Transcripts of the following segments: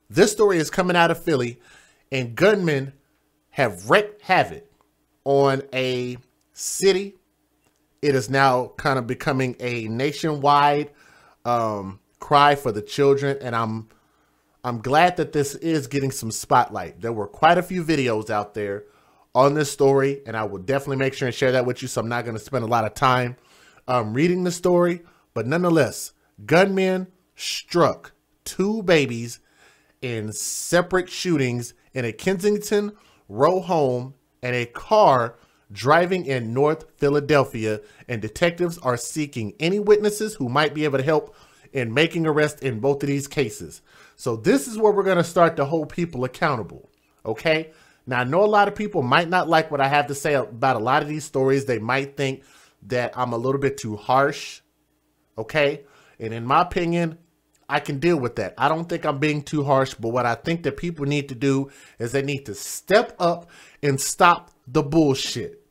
This story is coming out of Philly, and gunmen have wreaked havoc on a city. It is now kind of becoming a nationwide cry for the children, and I'm glad that this is getting some spotlight. There were quite a few videos out there on this story, and I will definitely make sure and share that with you, so I'm not going to spend a lot of time reading the story. But nonetheless, gunmen struck 2 babies in separate shootings in a Kensington row home and a car driving in North Philadelphia, and detectives are seeking any witnesses who might be able to help in making arrests in both of these cases. So this is where we're going to start to hold people accountable, okay? Now, I know a lot of people might not like what I have to say about a lot of these stories. They might think that I'm a little bit too harsh, okay? And in my opinion, I can deal with that. I don't think I'm being too harsh, but what I think that people need to do is they need to step up and stop the bullshit,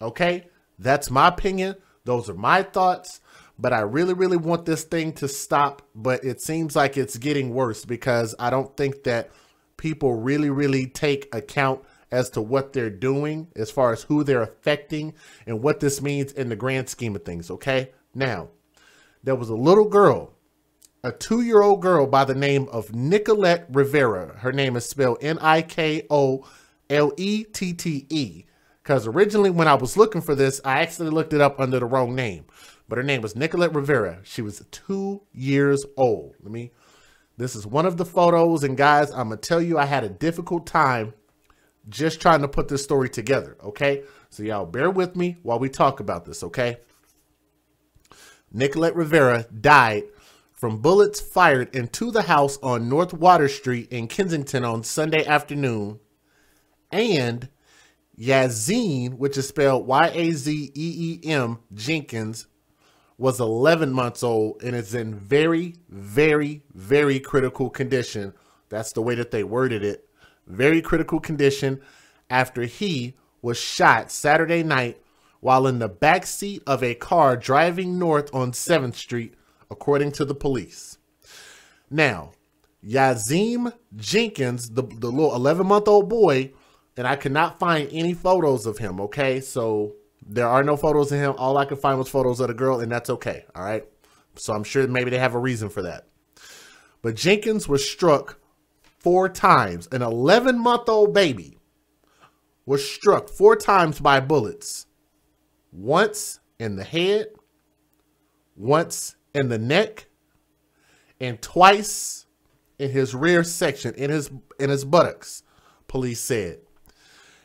okay? That's my opinion. Those are my thoughts, but I really, really want this thing to stop, but it seems like it's getting worse because I don't think that people really, really take account as to what they're doing as far as who they're affecting and what this means in the grand scheme of things, okay? Now, there was a little girl, a 2-year-old girl by the name of Nicolette Rivera. Her name is spelled Nikollette, because originally when I was looking for this, I actually looked it up under the wrong name. But her name was Nicolette Rivera. She was 2 years old. This is one of the photos, and guys, I'm going to tell you, I had a difficult time just trying to put this story together, okay? So y'all bear with me while we talk about this, okay? Nicolette Rivera died from bullets fired into the house on North Water Street in Kensington on Sunday afternoon. And Yazim, which is spelled Y-A-Z-E-E-M, Jenkins, was 11 months old and is in very, very, very critical condition. That's the way that they worded it. Very critical condition after he was shot Saturday night while in the back seat of a car driving north on 7th Street, according to the police. Now, Yazim Jenkins, the little 11-month-old boy, and I could not find any photos of him, okay? So there are no photos of him. All I could find was photos of the girl, and that's okay, all right? So I'm sure maybe they have a reason for that. But Jenkins was struck 4 times. An 11-month-old baby was struck 4 times by bullets. Once in the head, once in the neck, and twice in his rear section, in his buttocks, police said.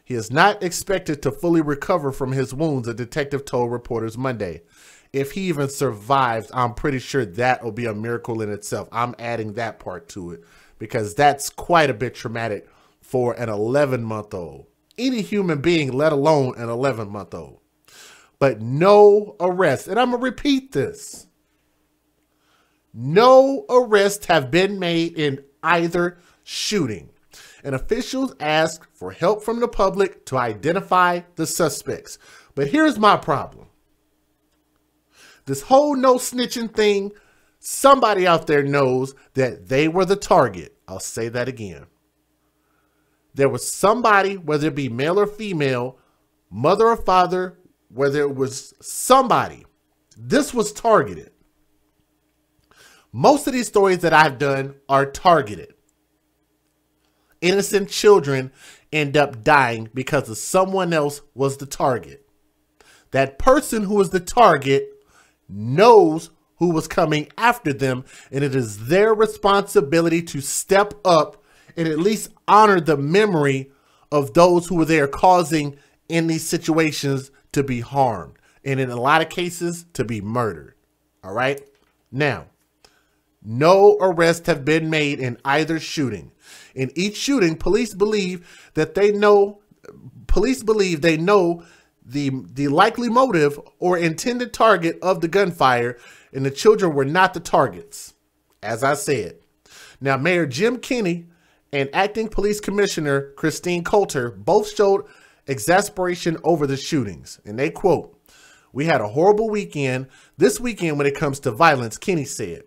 He is not expected to fully recover from his wounds, a detective told reporters Monday. If he even survives, I'm pretty sure that will be a miracle in itself. I'm adding that part to it because that's quite a bit traumatic for an 11-month-old. Any human being, let alone an 11-month-old. But no arrests, and I'm going to repeat this. No arrests have been made in either shooting. And officials asked for help from the public to identify the suspects. But here's my problem. This whole no snitching thing, somebody out there knows that they were the target. I'll say that again. There was somebody, whether it be male or female, mother or father, whether it was somebody, this was targeted. Most of these stories that I've done are targeted. Innocent children end up dying because of someone else was the target. That person who was the target knows who was coming after them, and it is their responsibility to step up and at least honor the memory of those who were there causing in these situations to be harmed, and in a lot of cases to be murdered. All right. Now, no arrests have been made in either shooting. In each shooting, police believe they know the likely motive or intended target of the gunfire, and the children were not the targets, as I said. Now, Mayor Jim Kenney and Acting Police Commissioner Christine Coulter both showed exasperation over the shootings, and they quote, "We had a horrible weekend. This weekend when it comes to violence," Kenney said.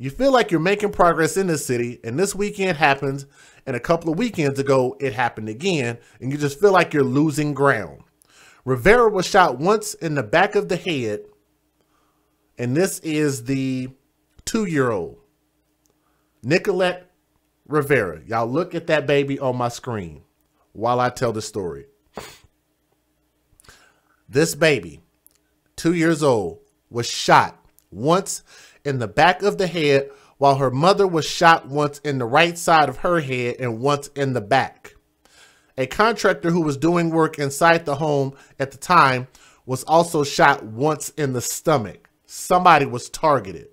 You feel like you're making progress in the city, and this weekend happens, and a couple of weekends ago, it happened again, and you just feel like you're losing ground. Rivera was shot once in the back of the head, and this is the 2-year-old, Nicolette Rivera. Y'all look at that baby on my screen while I tell the story. This baby, 2 years old, was shot once in the back of the head, while her mother was shot once in the right side of her head and once in the back. A contractor who was doing work inside the home at the time was also shot once in the stomach. Somebody was targeted.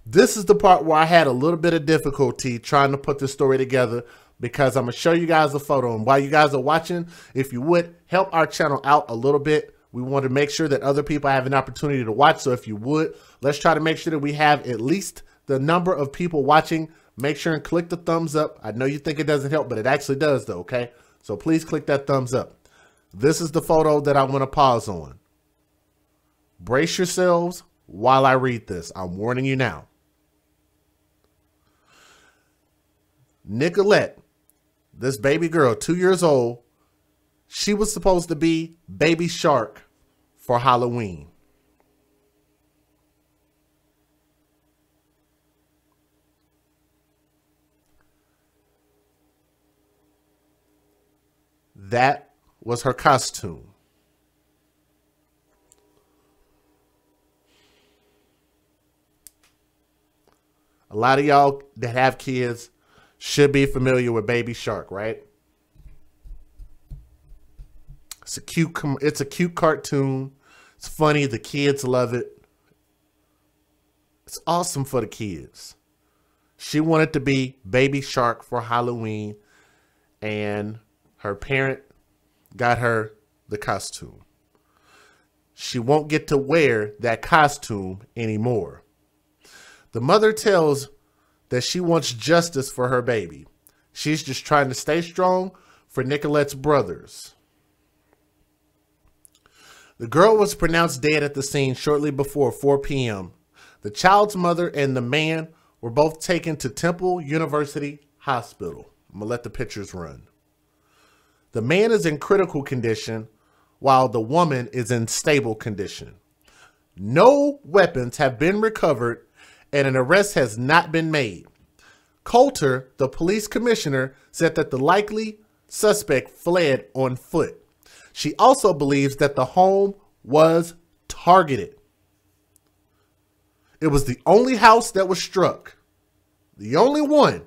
This is the part where I had a little bit of difficulty trying to put this story together, because I'm going to show you guys a photo. And while you guys are watching, if you would help our channel out a little bit, we want to make sure that other people have an opportunity to watch. So if you would, let's try to make sure that we have at least the number of people watching. Make sure and click the thumbs up. I know you think it doesn't help, but it actually does though, okay? So please click that thumbs up. This is the photo that I want to pause on. Brace yourselves while I read this. I'm warning you now. Nicolette, this baby girl, 2 years old, she was supposed to be Baby Shark for Halloween. That was her costume. A lot of y'all that have kids should be familiar with Baby Shark, right? It's a cute cartoon. It's funny. The kids love it. It's awesome for the kids. She wanted to be Baby Shark for Halloween, and her parent got her the costume. She won't get to wear that costume anymore. The mother tells that she wants justice for her baby. She's just trying to stay strong for Nicolette's brothers. The girl was pronounced dead at the scene shortly before 4 p.m. The child's mother and the man were both taken to Temple University Hospital. I'm going to let the pictures run. The man is in critical condition, while the woman is in stable condition. No weapons have been recovered, and an arrest has not been made. Coulter, the police commissioner, said that the likely suspect fled on foot. She also believes that the home was targeted. It was the only house that was struck. The only one.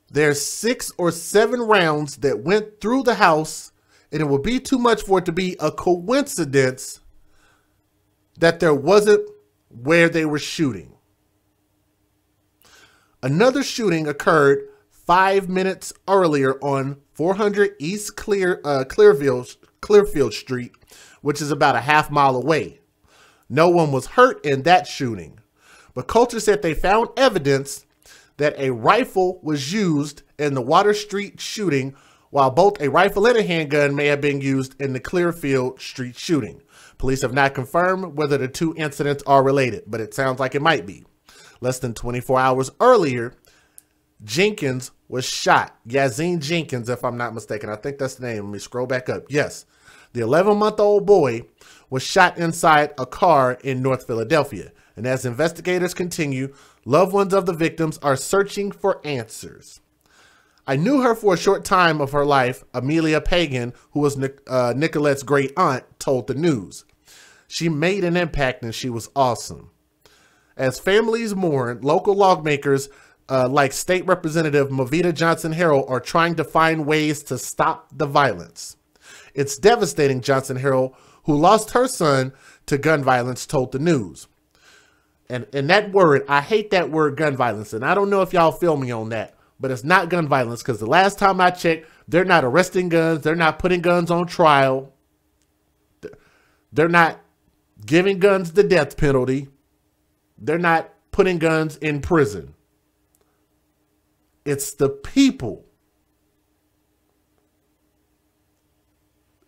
There's 6 or 7 rounds that went through the house, and it would be too much for it to be a coincidence that there wasn't where they were shooting. Another shooting occurred 5 minutes earlier on 400 East Clearfield Street, which is about a half-mile away. No one was hurt in that shooting, but Coulter said they found evidence that a rifle was used in the Water Street shooting, while both a rifle and a handgun may have been used in the Clearfield Street shooting. Police have not confirmed whether the two incidents are related, but it sounds like it might be. Less than 24 hours earlier, Jenkins was shot. Yazine Jenkins, if I'm not mistaken. I think that's the name. Let me scroll back up. Yes. The 11-month-old boy was shot inside a car in North Philadelphia. And as investigators continue, loved ones of the victims are searching for answers. I knew her for a short time of her life, Amelia Pagan, who was Nicolette's great aunt, told the news. She made an impact and she was awesome. As families mourn, local lawmakers like State Representative Movita Johnson-Harrell are trying to find ways to stop the violence. It's devastating, Johnson-Harrell, who lost her son to gun violence, told the news. And that word, I hate that word, gun violence. And I don't know if y'all feel me on that, but it's not gun violence, because the last time I checked, they're not arresting guns. They're not putting guns on trial. They're not giving guns the death penalty. They're not putting guns in prison. It's the people.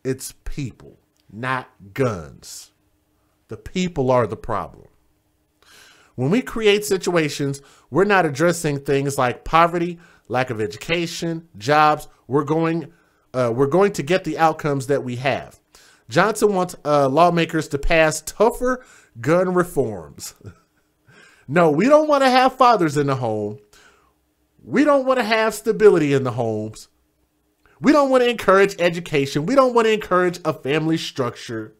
It's people, not guns. The people are the problem. When we create situations, we're not addressing things like poverty, lack of education, jobs. We're going to get the outcomes that we have. Johnson wants lawmakers to pass tougher gun reforms. No, we don't want to have fathers in the home. We don't want to have stability in the homes. We don't want to encourage education. We don't want to encourage a family structure.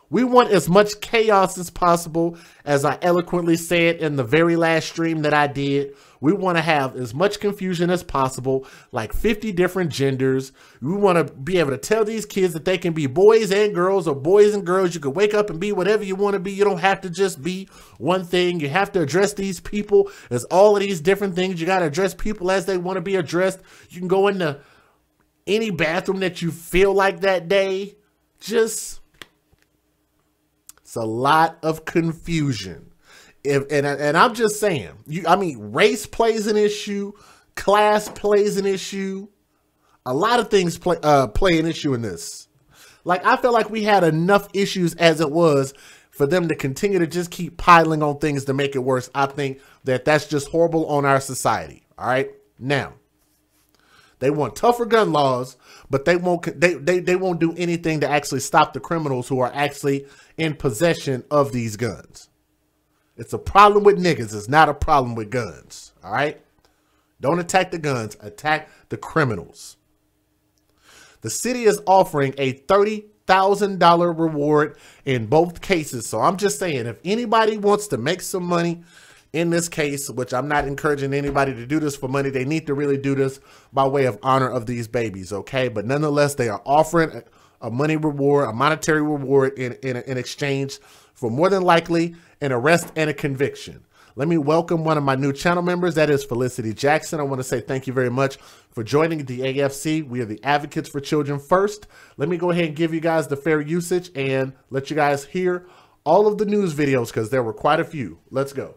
We want as much chaos as possible, as I eloquently said in the very last stream that I did. We want to have as much confusion as possible, like 50 different genders. We want to be able to tell these kids that they can be boys and girls or boys and girls. You can wake up and be whatever you want to be. You don't have to just be one thing. You have to address these people as all of these different things. You got to address people as they want to be addressed. You can go into any bathroom that you feel like that day. It's a lot of confusion. And I'm just saying, race plays an issue, class plays an issue. A lot of things play an issue in this. Like, I feel like we had enough issues as it was for them to continue to just keep piling on things to make it worse. I think that that's just horrible on our society. All right. Now, they want tougher gun laws, but they won't do anything to actually stop the criminals who are actually in possession of these guns. It's a problem with niggas. It's not a problem with guns. All right. Don't attack the guns. Attack the criminals. The city is offering a $30,000 reward in both cases. So I'm just saying, if anybody wants to make some money in this case, which I'm not encouraging anybody to do this for money, they need to really do this by way of honor of these babies. Okay. But nonetheless, they are offering a money reward, a monetary reward in exchange for more than likely an arrest and a conviction. Let me welcome one of my new channel members. That is Felicity Jackson. I want to say thank you very much for joining the AFC. We are the Advocates for Children First. Let me go ahead and give you guys the fair usage and let you guys hear all of the news videos, because there were quite a few. Let's go.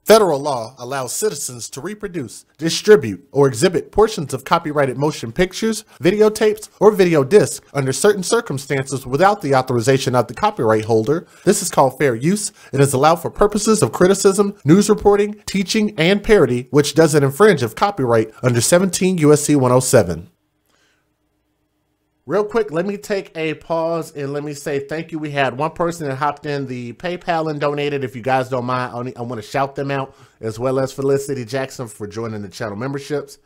Federal law allows citizens to reproduce, distribute, or exhibit portions of copyrighted motion pictures, videotapes, or video discs under certain circumstances without the authorization of the copyright holder. This is called fair use. It is allowed for purposes of criticism, news reporting, teaching, and parody, which doesn't infringe of copyright under 17 U.S.C. 107. Real quick, let me take a pause and let me say thank you. We had one person that hopped in the PayPal and donated. If you guys don't mind, I want to shout them out, as well as Felicity Jackson for joining the channel memberships.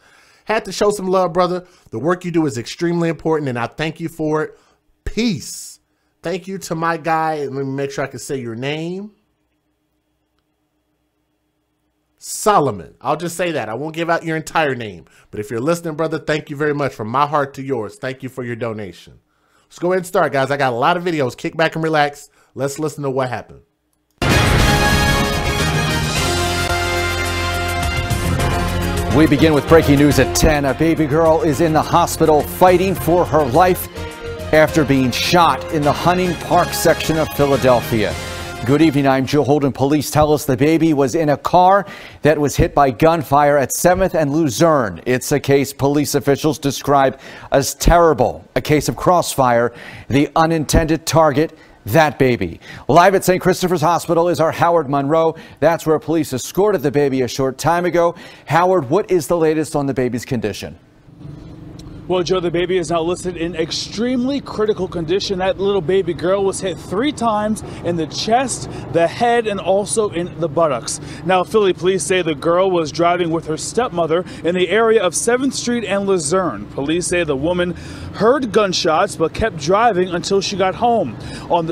Had to show some love, brother. The work you do is extremely important, and I thank you for it. Peace. Thank you to my guy. Let me make sure I can say your name. Solomon. I'll just say that. I won't give out your entire name. But if you're listening, brother, thank you very much. From my heart to yours. Thank you for your donation. Let's go ahead and start, guys. I got a lot of videos. Kick back and relax. Let's listen to what happened. We begin with breaking news at 10. A baby girl is in the hospital fighting for her life after being shot in the Hunting Park section of Philadelphia. Good evening, I'm Joe Holden. Police tell us the baby was in a car that was hit by gunfire at 7th and Luzerne. It's a case police officials describe as terrible, a case of crossfire. The unintended target, that baby. Live at St. Christopher's Hospital is our Howard Monroe. That's where police escorted the baby a short time ago. Howard, what is the latest on the baby's condition? Well, Joe, the baby is now listed in extremely critical condition. That little baby girl was hit 3 times in the chest, the head, and also in the buttocks. Now, Philly police say the girl was driving with her stepmother in the area of 7th Street and Luzerne. Police say the woman heard gunshots but kept driving until she got home,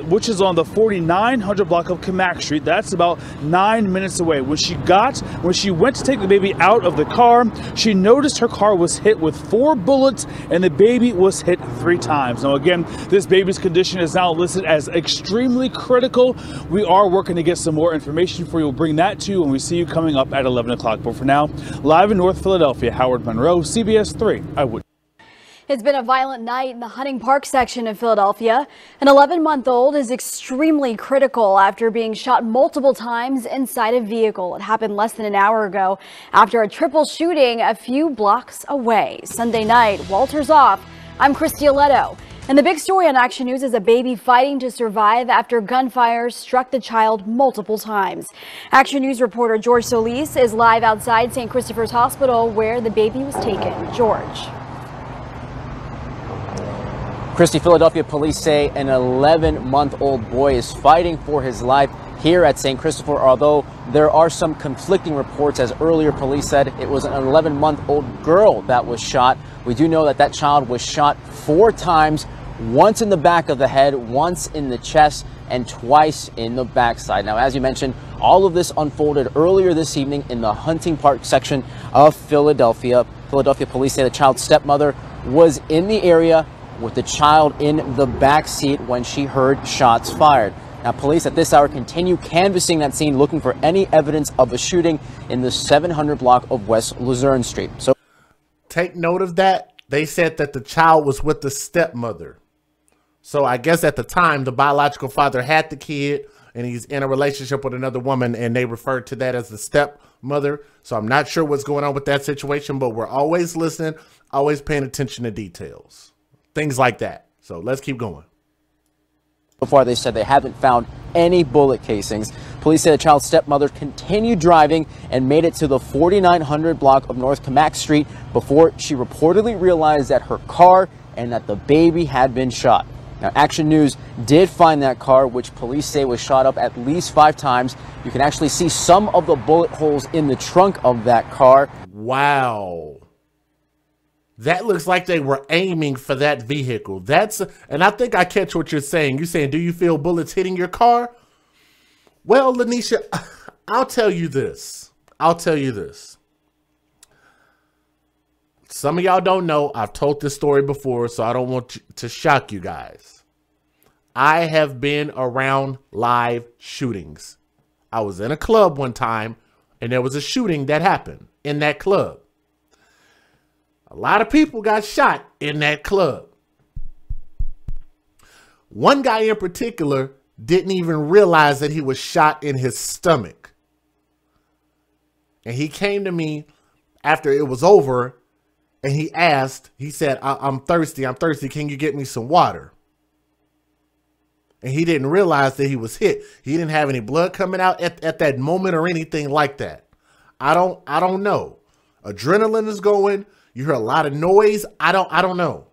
which is on the 4900 block of Camac Street. That's about 9 minutes away. When she went to take the baby out of the car, she noticed her car was hit with 4 bullets and the baby was hit 3 times. Now, again, this baby's condition is now listed as extremely critical. We are working to get some more information for you. We'll bring that to you when we see you coming up at 11 o'clock. But for now, live in North Philadelphia, Howard Monroe, CBS 3. I would. It's been a violent night in the Hunting Park section of Philadelphia. An 11-month-old is extremely critical after being shot multiple times inside a vehicle. It happened less than an hour ago after a triple shooting a few blocks away. Sunday night, Walters off. I'm Christy Aletto. And the big story on Action News is a baby fighting to survive after gunfire struck the child multiple times. Action News reporter George Solis is live outside St. Christopher's Hospital where the baby was taken. George. Christy, Philadelphia police say an 11-month-old boy is fighting for his life here at St. Christopher, although there are some conflicting reports. As earlier police said, it was an 11-month-old girl that was shot. We do know that that child was shot 4 times, once in the back of the head, once in the chest, and twice in the backside. Now, as you mentioned, all of this unfolded earlier this evening in the Hunting Park section of Philadelphia. Philadelphia police say the child's stepmother was in the area with the child in the back seat when she heard shots fired. Now, police at this hour continue canvassing that scene, looking for any evidence of a shooting in the 700 block of West Luzerne Street. So, take note of that. They said that the child was with the stepmother. So I guess at the time, the biological father had the kid and he's in a relationship with another woman, and they referred to that as the stepmother. So I'm not sure what's going on with that situation, but we're always listening, always paying attention to details, things like that. So let's keep going. So far, they said they haven't found any bullet casings. Police say the child's stepmother continued driving and made it to the 4900 block of North Camac Street before she reportedly realized that her car and that the baby had been shot. Now, Action News did find that car, which police say was shot up at least 5 times. You can actually see some of the bullet holes in the trunk of that car. Wow. That looks like they were aiming for that vehicle. And I think I catch what you're saying. You're saying, do you feel bullets hitting your car? Well, Lanisha, I'll tell you this. Some of y'all don't know. I've told this story before, so I don't want to shock you guys. I have been around live shootings. I was in a club one time, and there was a shooting that happened in that club. A lot of people got shot in that club. One guy in particular didn't even realize that he was shot in his stomach. And he came to me after it was over, and he said, I'm thirsty. Can you get me some water? And he didn't realize that he was hit. He didn't have any blood coming out at that moment or anything like that. I don't know. Adrenaline is going. You hear a lot of noise. I don't know.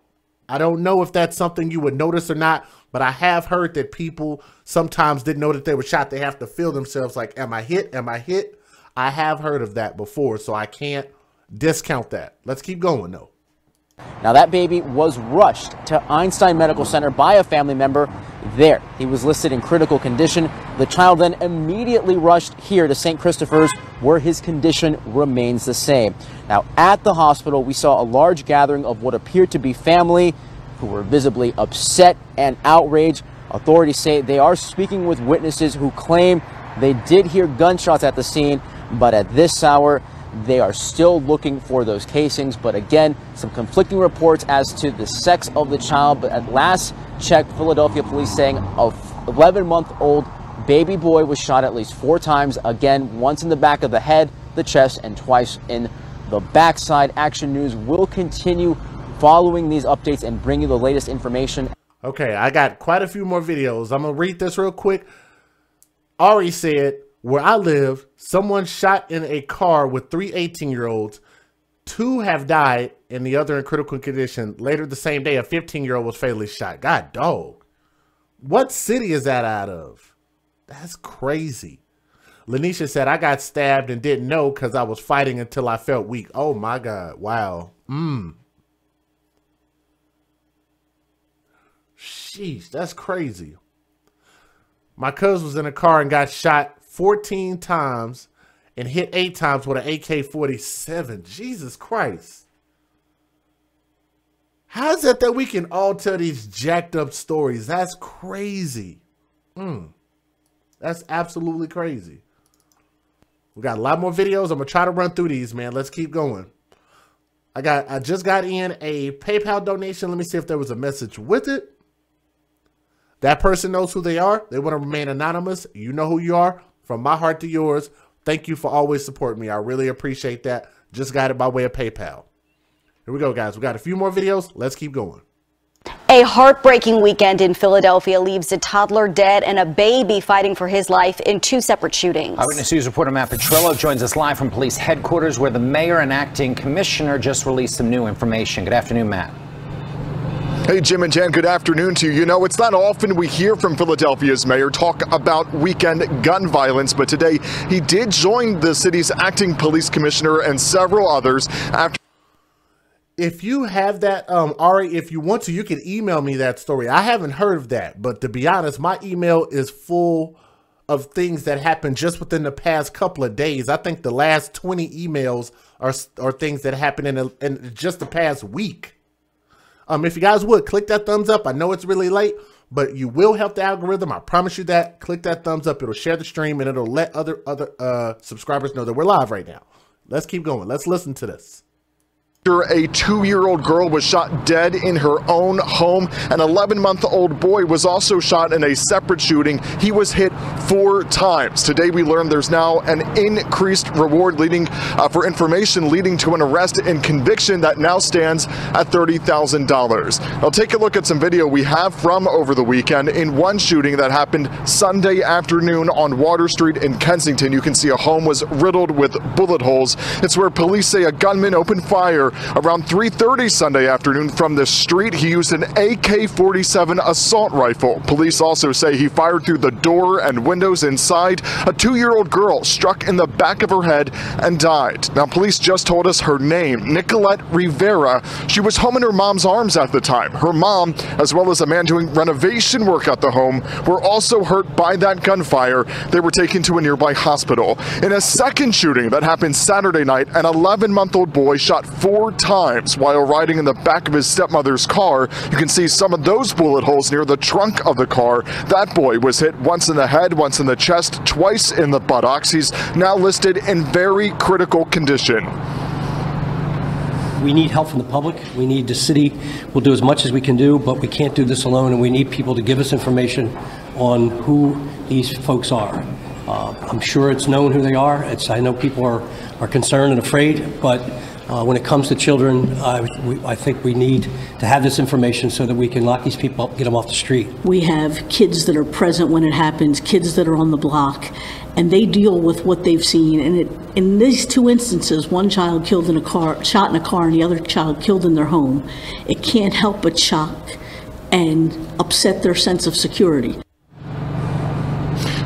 I don't know if that's something you would notice or not, but I have heard that people sometimes didn't know that they were shot. They have to feel themselves like, am I hit? Am I hit? I have heard of that before, so I can't discount that. Let's keep going, though. Now, that baby was rushed to Einstein Medical Center by a family member there. He was listed in critical condition. The child then immediately rushed here to St. Christopher's, where his condition remains the same. Now, at the hospital, we saw a large gathering of what appeared to be family who were visibly upset and outraged. Authorities say they are speaking with witnesses who claim they did hear gunshots at the scene, but at this hour, they are still looking for those casings. But again, some conflicting reports as to the sex of the child. But at last check, Philadelphia police saying a 11-month-old baby boy was shot at least 4 times. Again, once in the back of the head, the chest, and twice in the backside. Action News will continue following these updates and bring you the latest information. Okay, I got quite a few more videos. I'm going to read this real quick. Ari said, where I live, someone shot in a car with 3 18-year-olds. 2 have died and the other in critical condition. Later the same day, a 15-year-old was fatally shot. God dog. What city is that out of? That's crazy. Lanisha said, I got stabbed and didn't know because I was fighting until I felt weak. Oh my God. Wow. Sheesh, that's crazy. My cousin was in a car and got shot 14 times and hit 8 times with an AK-47. Jesus Christ. How is it that we can all tell these jacked up stories? That's crazy. That's absolutely crazy. We got a lot more videos. I'm going to try to run through these, man. Let's keep going. I just got in a PayPal donation. Let me see if there was a message with it. That person knows who they are. They want to remain anonymous. You know who you are. From my heart to yours, thank you for always supporting me. I really appreciate that. Just got it by way of PayPal. Here we go, guys. We got a few more videos. Let's keep going. A heartbreaking weekend in Philadelphia leaves a toddler dead and a baby fighting for his life in two separate shootings. Eyewitness News reporter Matt Petrillo joins us live from police headquarters, where the mayor and acting commissioner just released some new information. Good afternoon, Matt. Hey, Jim and Jan, good afternoon to you. You know, it's not often we hear from Philadelphia's mayor talk about weekend gun violence, but today he did join the city's acting police commissioner and several others after. If you have that, Ari, if you want to, you can email me that story. I haven't heard of that, but to be honest, my email is full of things that happened just within the past couple of days. I think the last 20 emails are things that happened in just the past week. If you guys would, click that thumbs up. I know it's really late, but you will help the algorithm. I promise you that. Click that thumbs up. It'll share the stream, and it'll let other subscribers know that we're live right now. Let's keep going. Let's listen to this. A 2-year-old girl was shot dead in her own home. An 11-month-old boy was also shot in a separate shooting. He was hit 4 times. Today we learned there's now an increased reward for information leading to an arrest and conviction that now stands at $30,000. Now take a look at some video we have from over the weekend. In one shooting that happened Sunday afternoon on Water Street in Kensington, you can see a home was riddled with bullet holes. It's where police say a gunman opened fire around 3:30 Sunday afternoon from the street. He used an AK-47 assault rifle. Police also say he fired through the door and windows inside. A 2-year-old girl struck in the back of her head and died. Now, police just told us her name, Nicolette Rivera. She was home in her mom's arms at the time. Her mom, as well as a man doing renovation work at the home, were also hurt by that gunfire. They were taken to a nearby hospital. In a second shooting that happened Saturday night, an 11-month-old boy shot 4 times while riding in the back of his stepmother's car. You can see some of those bullet holes near the trunk of the car. That boy was hit once in the head, once in the chest, twice in the buttocks. He's now listed in very critical condition. We need help from the public. We need the city. We'll do as much as we can do, but we can't do this alone, and we need people to give us information on who these folks are. I'm sure it's known who they are. I know people are concerned and afraid, but when it comes to children, I think we need to have this information so that we can lock these people up, get them off the street. We have kids that are present when it happens, kids that are on the block, and they deal with what they've seen. And in these 2 instances, one child killed in a car, shot in a car, and the other child killed in their home. It can't help but shock and upset their sense of security.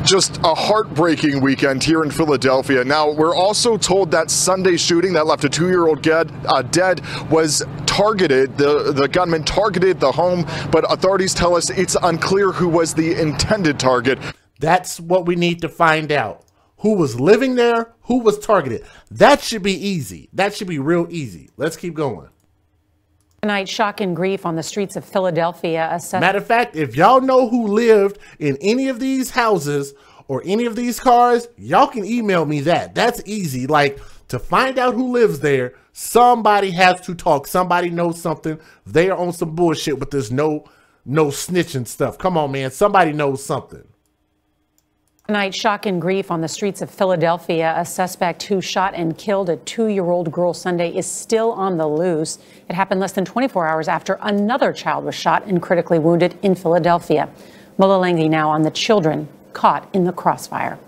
Just a heartbreaking weekend here in Philadelphia. Now, we're also told that Sunday shooting that left a 2-year-old dead was targeted. The gunman targeted the home, but authorities tell us it's unclear who was the intended target. That's what we need to find out. Who was living there? Who was targeted? That should be easy. That should be real easy. Let's keep going. Tonight, shock and grief on the streets of Philadelphia. Matter of fact, if y'all know who lived in any of these houses or any of these cars, y'all can email me that. That's easy. Like, to find out who lives there, somebody has to talk. Somebody knows something. They are on some bullshit with this no snitching stuff. Come on, man. Somebody knows something. Tonight, shock and grief on the streets of Philadelphia. A suspect who shot and killed a 2-year-old girl Sunday is still on the loose. It happened less than 24 hours after another child was shot and critically wounded in Philadelphia. Mola Langley now on the children caught in the crossfire.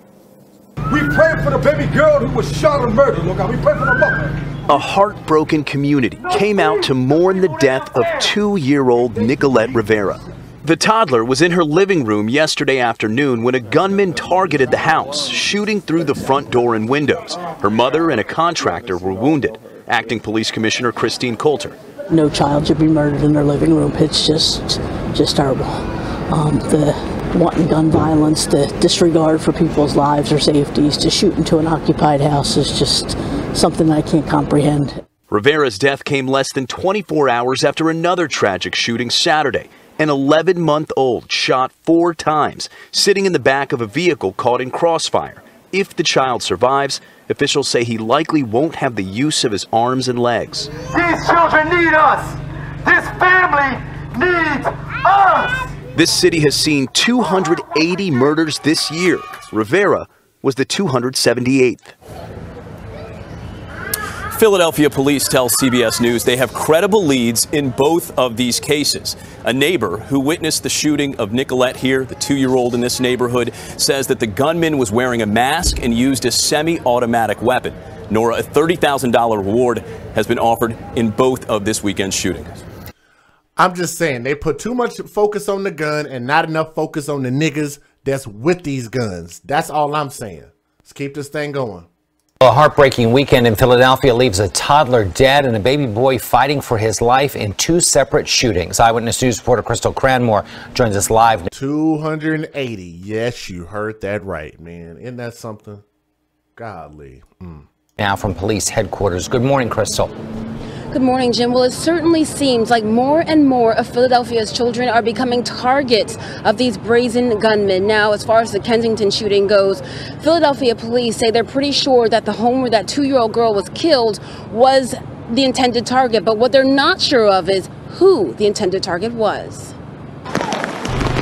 We pray for the baby girl who was shot and murdered. Look, we pray for the mother. A heartbroken community came out to mourn the death of 2-year-old Nicolette Rivera. The toddler was in her living room yesterday afternoon when a gunman targeted the house, shooting through the front door and windows. Her mother and a contractor were wounded. Acting Police Commissioner Christine Coulter. No child should be murdered in their living room. It's just terrible. The wanton gun violence, the disregard for people's lives or safeties to shoot into an occupied house is just something I can't comprehend. Rivera's death came less than 24 hours after another tragic shooting Saturday. An 11-month-old shot 4 times, sitting in the back of a vehicle caught in crossfire. If the child survives, officials say he likely won't have the use of his arms and legs. These children need us. This family needs us. This city has seen 280 murders this year. Rivera was the 278th. Philadelphia police tell CBS News they have credible leads in both of these cases. A neighbor who witnessed the shooting of Nicolette here, the 2-year-old in this neighborhood, says that the gunman was wearing a mask and used a semi-automatic weapon. Nora, a $30,000 reward has been offered in both of this weekend's shootings. I'm just saying, they put too much focus on the gun and not enough focus on the niggas that's with these guns. That's all I'm saying. Let's keep this thing going. A heartbreaking weekend in Philadelphia leaves a toddler dead and a baby boy fighting for his life in 2 separate shootings. Eyewitness News reporter Crystal Cranmore joins us live. 280. Yes, you heard that right, man. Isn't that something? Godly. Now from police headquarters. Good morning, Crystal. Good morning, Jim. Well, it certainly seems like more and more of Philadelphia's children are becoming targets of these brazen gunmen. Now, as far as the Kensington shooting goes, Philadelphia police say they're pretty sure that the home where that 2-year-old girl was killed was the intended target. But what they're not sure of is who the intended target was.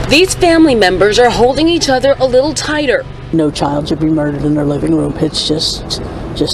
These family members are holding each other a little tighter. No child should be murdered in their living room. It's just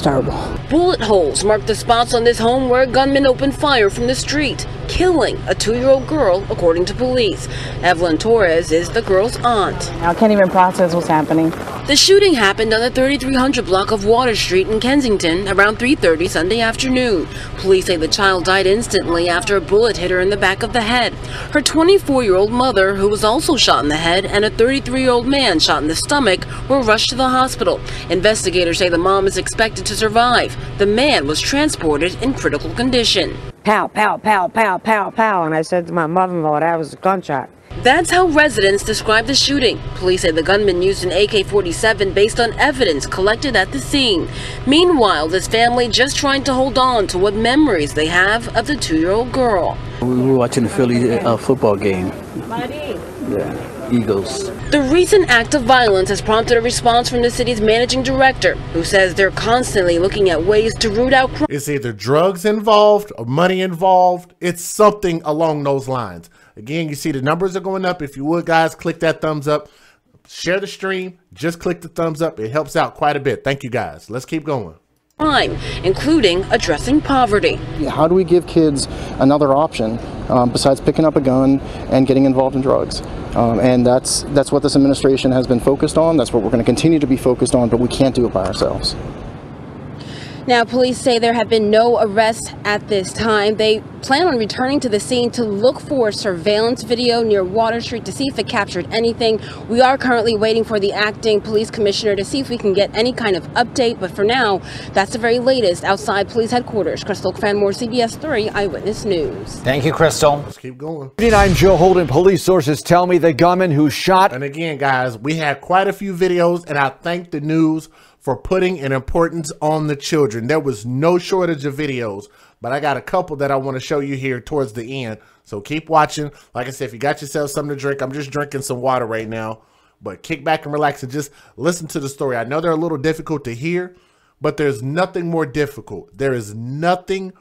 terrible. Bullet holes mark the spots on this home where a gunman opened fire from the street, killing a 2-year-old girl, according to police. Evelyn Torres is the girl's aunt. I can't even process what's happening. The shooting happened on the 3300 block of Water Street in Kensington around 3:30 Sunday afternoon. Police say the child died instantly after a bullet hit her in the back of the head. Her 24-year-old mother, who was also shot in the head, and a 33-year-old man shot in the stomach were rushed to the hospital. Investigators say the mom is expected to survive. The man was transported in critical condition. Pow, pow, pow, pow, pow, pow. And I said to my mother-in-law, that was a gunshot. That's how residents describe the shooting. Police say the gunman used an AK-47 based on evidence collected at the scene. Meanwhile, this family just trying to hold on to what memories they have of the 2-year-old girl. We were watching the Philly football game. Yeah, Eagles. The recent act of violence has prompted a response from the city's managing director, who says they're constantly looking at ways to root out crime. It's either drugs involved or money involved. It's something along those lines. Again, you see the numbers are going up. If you would, guys, click that thumbs up. Share the stream. Just click the thumbs up. It helps out quite a bit. Thank you, guys. Let's keep going. Crime, including addressing poverty. How do we give kids another option besides picking up a gun and getting involved in drugs? And that's what this administration has been focused on. That's what we're going to continue to be focused on, but we can't do it by ourselves. Now, police say there have been no arrests at this time. They plan on returning to the scene to look for surveillance video near Water Street to see if it captured anything. We are currently waiting for the acting police commissioner to see if we can get any kind of update. But for now, that's the very latest outside police headquarters. Crystal Cranmore, CBS 3 Eyewitness News. Thank you, Crystal. Let's keep going. I'm Joe Holden. Police sources tell me the gunman who shot. And again, guys, we had quite a few videos, and I thank the news for putting an importance on the children. There was no shortage of videos, but I got a couple that I want to show you here towards the end. So keep watching. Like I said, if you got yourself something to drink, I'm just drinking some water right now, but kick back and relax and just listen to the story. I know they're a little difficult to hear, but there's nothing more difficult. There is nothing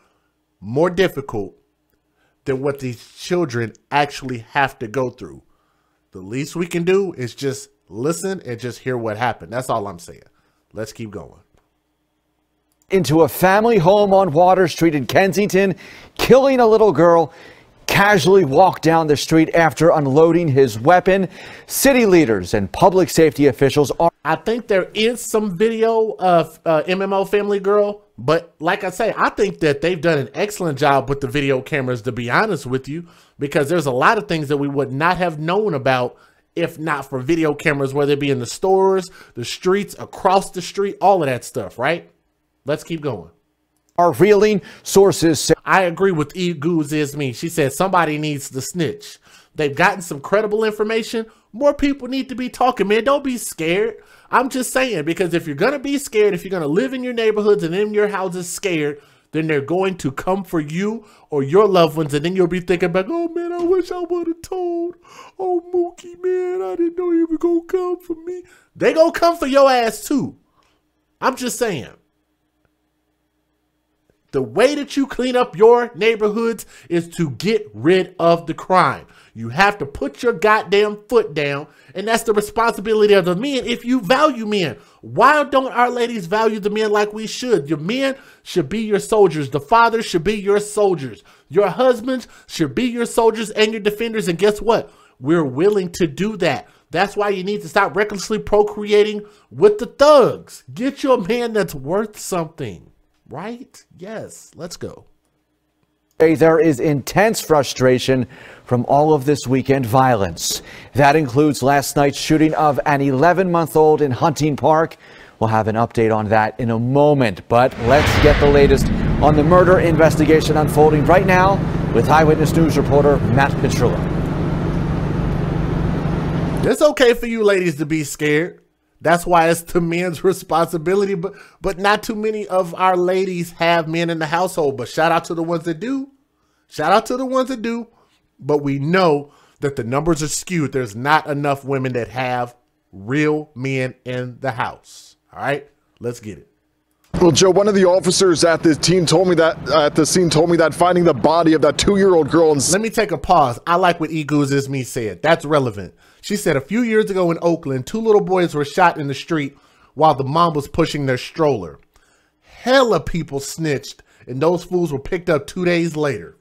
more difficult than what these children actually have to go through. The least we can do is just listen and just hear what happened. That's all I'm saying. Let's keep going. Into a family home on Water Street in Kensington, killing a little girl, casually walked down the street after unloading his weapon. City leaders and public safety officials are... I think there is some video of MMO Family Girl, but like I say, I think that they've done an excellent job with the video cameras, to be honest with you, because there's a lot of things that we would not have known about if not for video cameras, whether it be in the stores, the streets, across the street, all of that stuff, right? Let's keep going. Are reeling. Sources say... I agree with E. Goose is me. She said somebody needs to snitch. They've gotten some credible information. More people need to be talking, man. Don't be scared. I'm just saying, because if you're going to be scared, if you're going to live in your neighborhoods and in your houses scared, then they're going to come for you or your loved ones, and then you'll be thinking back, oh man, I wish I would have told. Oh Mookie, man, I didn't know he was gonna come for me. They gonna come for your ass too. I'm just saying. The way that you clean up your neighborhoods is to get rid of the crime. You have to put your goddamn foot down, and that's the responsibility of the men if you value men. Why don't our ladies value the men like we should? Your men should be your soldiers. The fathers should be your soldiers. Your husbands should be your soldiers and your defenders. And guess what? We're willing to do that. That's why you need to stop recklessly procreating with the thugs. Get you a man that's worth something, right? Yes, let's go. There is intense frustration from all of this weekend violence. That includes last night's shooting of an 11-month-old in Hunting Park. We'll have an update on that in a moment, but let's get the latest on the murder investigation unfolding right now with Eyewitness News reporter Matt Petrillo. It's okay for you ladies to be scared. That's why it's the men's responsibility, but not too many of our ladies have men in the household. But shout out to the ones that do. Shout out to the ones that do. But we know that the numbers are skewed. There's not enough women that have real men in the house. All right, let's get it. Well, Joe, one of the officers at the scene told me that finding the body of that 2-year-old girl. Let me take a pause. I like what Eagles is me said. That's relevant. She said a few years ago in Oakland, 2 little boys were shot in the street while the mom was pushing their stroller. Hella people snitched, and those fools were picked up 2 days later.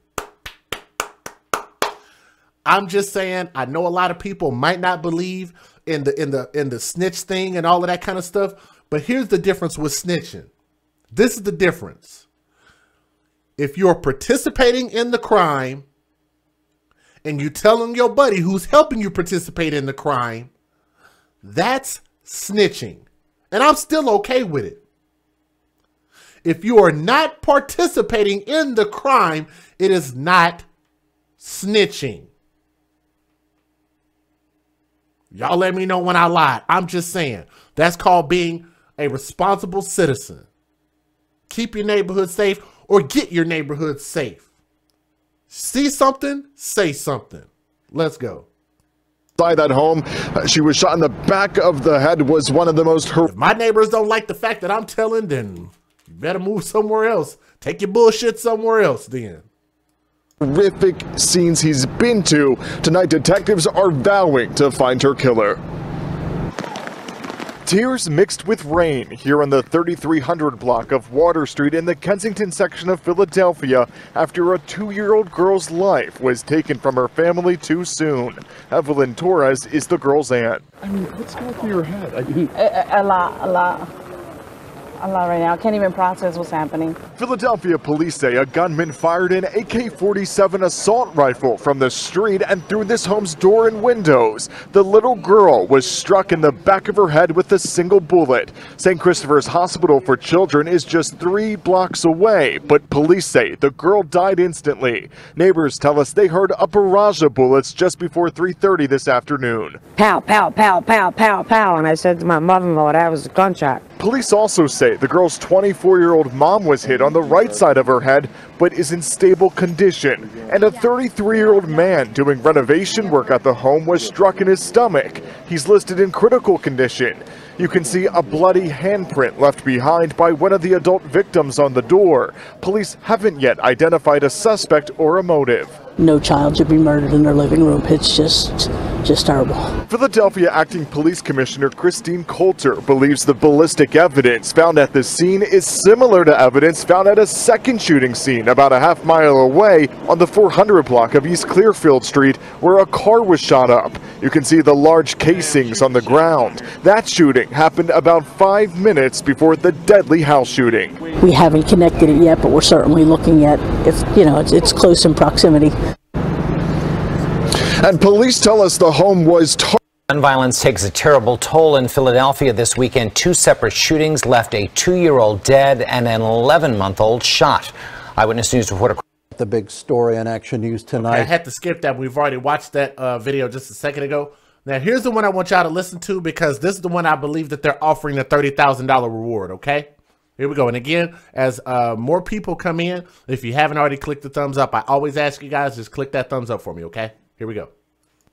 I'm just saying, I know a lot of people might not believe in the snitch thing and all of that kind of stuff, but here's the difference with snitching. This is the difference. If you're participating in the crime and you telling your buddy who's helping you participate in the crime, that's snitching. And I'm still okay with it. If you are not participating in the crime, it is not snitching. Y'all let me know when I lied. I'm just saying. That's called being a responsible citizen. Keep your neighborhood safe or get your neighborhood safe. See something, say something. Let's go. Inside that home, she was shot in the back of the head. Was one of the most If my neighbors don't like the fact that I'm telling, then you better move somewhere else. Take your bullshit somewhere else then. Horrific scenes he's been to. Tonight, detectives are vowing to find her killer. Tears mixed with rain here on the 3300 block of Water Street in the Kensington section of Philadelphia after a 2-year-old girl's life was taken from her family too soon. Evelyn Torres is the girl's aunt. I mean, what's going through your head? A lot right now. I can't even process what's happening. Philadelphia police say a gunman fired an AK-47 assault rifle from the street and through this home's door and windows. The little girl was struck in the back of her head with a single bullet. St. Christopher's Hospital for Children is just 3 blocks away, but police say the girl died instantly. Neighbors tell us they heard a barrage of bullets just before 3:30 this afternoon. Pow, pow, pow, pow, pow, pow. And I said to my mother-in-law, that was a gunshot. Police also say the girl's 24-year-old mom was hit on the right side of her head, but is in stable condition. And a 33-year-old man doing renovation work at the home was struck in his stomach. He's listed in critical condition. You can see a bloody handprint left behind by one of the adult victims on the door. Police haven't yet identified a suspect or a motive. No child should be murdered in their living room. It's just terrible. Philadelphia Acting Police Commissioner Christine Coulter believes the ballistic evidence found at the scene is similar to evidence found at a second shooting scene about a half mile away on the 400 block of East Clearfield Street, where a car was shot up. You can see the large casings on the ground. That shooting happened about 5 minutes before the deadly house shooting. We haven't connected it yet, but we're certainly looking at it's close in proximity. And police tell us the home was Gun violence takes a terrible toll in Philadelphia this weekend. 2 separate shootings left a 2-year-old dead and an 11-month-old shot. Eyewitness News reporter. The big story on Action News tonight. Okay, I had to skip that. We've already watched that video just a second ago. Now, here's the one I want y'all to listen to because this is the one I believe that they're offering a $30,000 reward, okay? Here we go. And again, as more people come in, if you haven't already clicked the thumbs up, I always ask you guys, just click that thumbs up for me, okay? Here we go.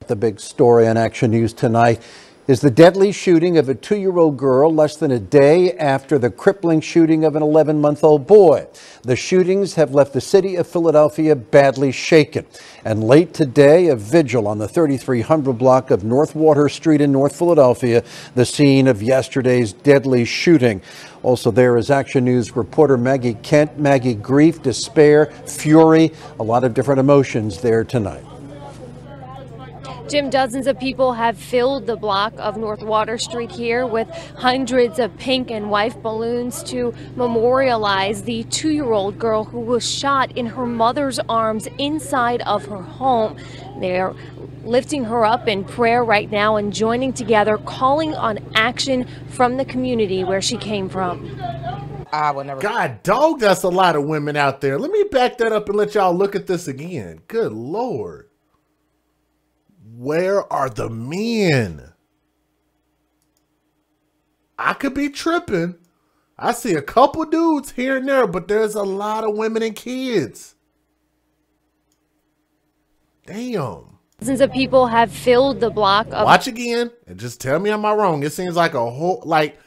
The big story on Action News tonight. is the deadly shooting of a 2-year-old girl less than a day after the crippling shooting of an 11-month-old boy. The shootings have left the city of Philadelphia badly shaken. And late today, a vigil on the 3300 block of North Water Street in North Philadelphia, the scene of yesterday's deadly shooting. Also there is Action News reporter Maggie Kent. Maggie, grief, despair, fury, a lot of different emotions there tonight. Jim, dozens of people have filled the block of North Water Street here with hundreds of pink and white balloons to memorialize the 2-year-old girl who was shot in her mother's arms inside of her home. They're lifting her up in prayer right now and joining together, calling on action from the community where she came from. I will never. God, dog, that's a lot of women out there. Let me back that up and let y'all look at this again. Good Lord. Where are the men? I could be tripping. I see a couple dudes here and there, but there's a lot of women and kids. Damn. Dozens of people have filled the block of... Watch again and just tell me am I wrong. It seems like a whole, like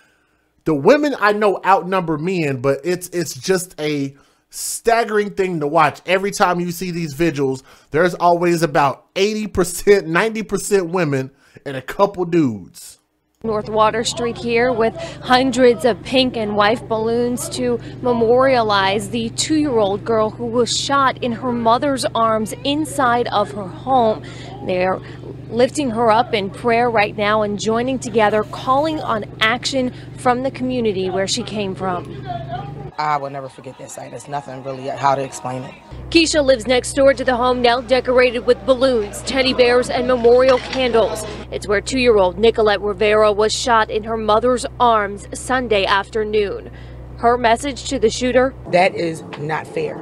the women I know outnumber men, but it's just a staggering thing to watch. Every time you see these vigils, there's always about 80%, 90% women and a couple dudes. North Water Street here with hundreds of pink and white balloons to memorialize the 2-year-old girl who was shot in her mother's arms inside of her home. They're lifting her up in prayer right now and joining together, calling on action from the community where she came from. I will never forget that sight. There's nothing really how to explain it. Keisha lives next door to the home, now decorated with balloons, teddy bears, and memorial candles. It's where 2-year-old Nicolette Rivera was shot in her mother's arms Sunday afternoon. Her message to the shooter: that is not fair.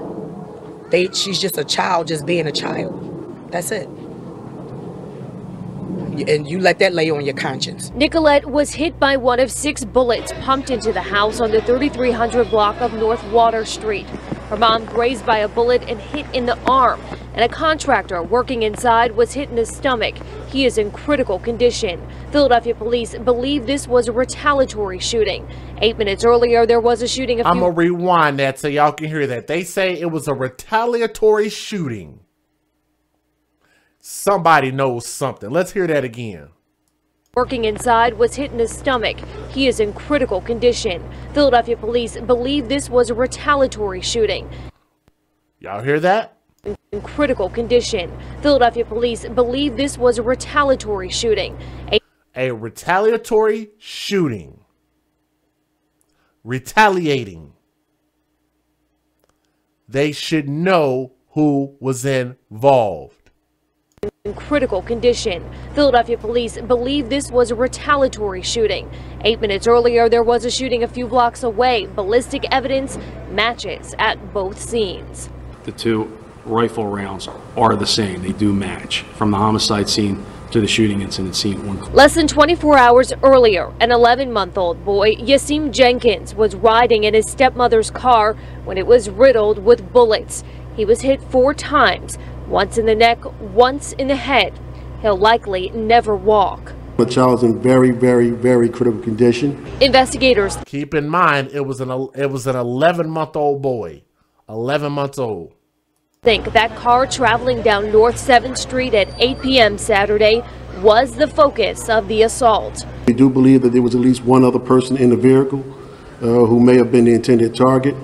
She's just a child, just being a child. That's it. And you let that lay on your conscience. Nicolette was hit by one of 6 bullets pumped into the house on the 3300 block of North Water Street. Her mom grazed by a bullet and hit in the arm, and a contractor working inside was hit in the stomach. He is in critical condition. Philadelphia police believe this was a retaliatory shooting. 8 minutes earlier, there was a shooting. I'm gonna rewind that so y'all can hear that. They say it was a retaliatory shooting. Somebody knows something. Let's hear that again. Working inside was hit in the stomach. He is in critical condition. Philadelphia police believe this was a retaliatory shooting. Y'all hear that? In critical condition. Philadelphia police believe this was a retaliatory shooting. A retaliatory shooting. Retaliating. They should know who was involved. In critical condition. Philadelphia police believe this was a retaliatory shooting. 8 minutes earlier, there was a shooting a few blocks away. Ballistic evidence matches at both scenes. The 2 rifle rounds are the same. They do match from the homicide scene to the shooting incident scene. Less than 24 hours earlier, an 11-month-old boy, Yasim Jenkins, was riding in his stepmother's car when it was riddled with bullets. He was hit 4 times. Once in the neck, once in the head. He'll likely never walk. The child's in very, very, very critical condition. Investigators keep in mind it was an 11-month-old boy, 11 months old. Think that car traveling down North 7th Street at 8 p.m. Saturday was the focus of the assault. We do believe that there was at least one other person in the vehicle who may have been the intended target.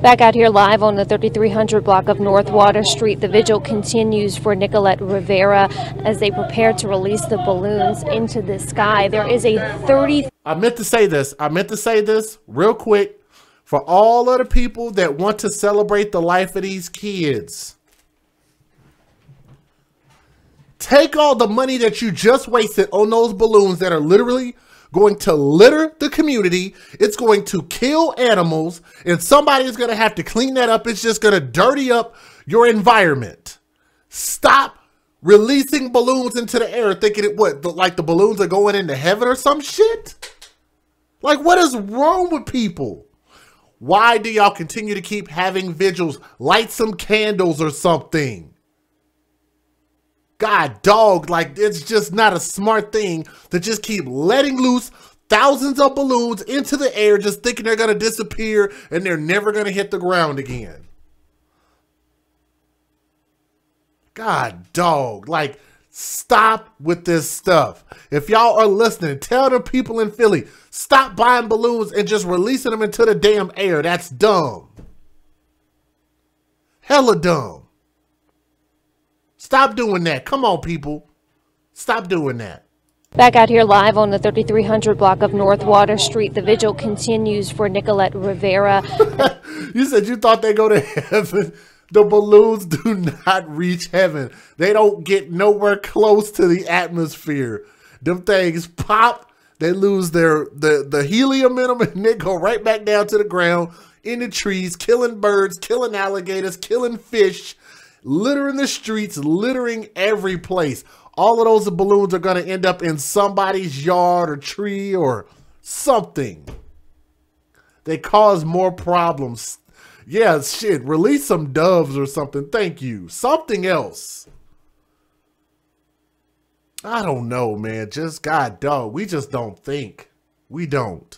Back out here live on the 3300 block of North Water Street, the vigil continues for Nicolette Rivera as they prepare to release the balloons into the sky. There is a 30... I meant to say this real quick for all of the people that want to celebrate the life of these kids. Take all the money that you just wasted on those balloons that are literally going to litter the community. It's going to kill animals, and somebody is going to have to clean that up. It's just going to dirty up your environment. Stop releasing balloons into the air thinking like the balloons are going into heaven or some shit. Like, what is wrong with people? Why do y'all continue to keep having vigils? Light some candles or something. God, dog, like, it's just not a smart thing to just keep letting loose thousands of balloons into the air, just thinking they're going to disappear and they're never going to hit the ground again. God, dog, like, stop with this stuff. If y'all are listening, tell the people in Philly, stop buying balloons and just releasing them into the damn air. That's dumb. Hella dumb. Stop doing that. Come on, people. Stop doing that. Back out here live on the 3300 block of North Water Street, the vigil continues for Nicolette Rivera. You said you thought they go to heaven. The balloons do not reach heaven. They don't get nowhere close to the atmosphere. Them things pop. They lose the helium in them, and they go right back down to the ground, in the trees, killing birds, killing alligators, killing fish, littering the streets, littering every place. All of those balloons are going to end up in somebody's yard or tree or something. They cause more problems. Yeah, shit, release some doves or something. Thank you. Something else. I don't know, man. Just, God, dog, we just don't think. We don't.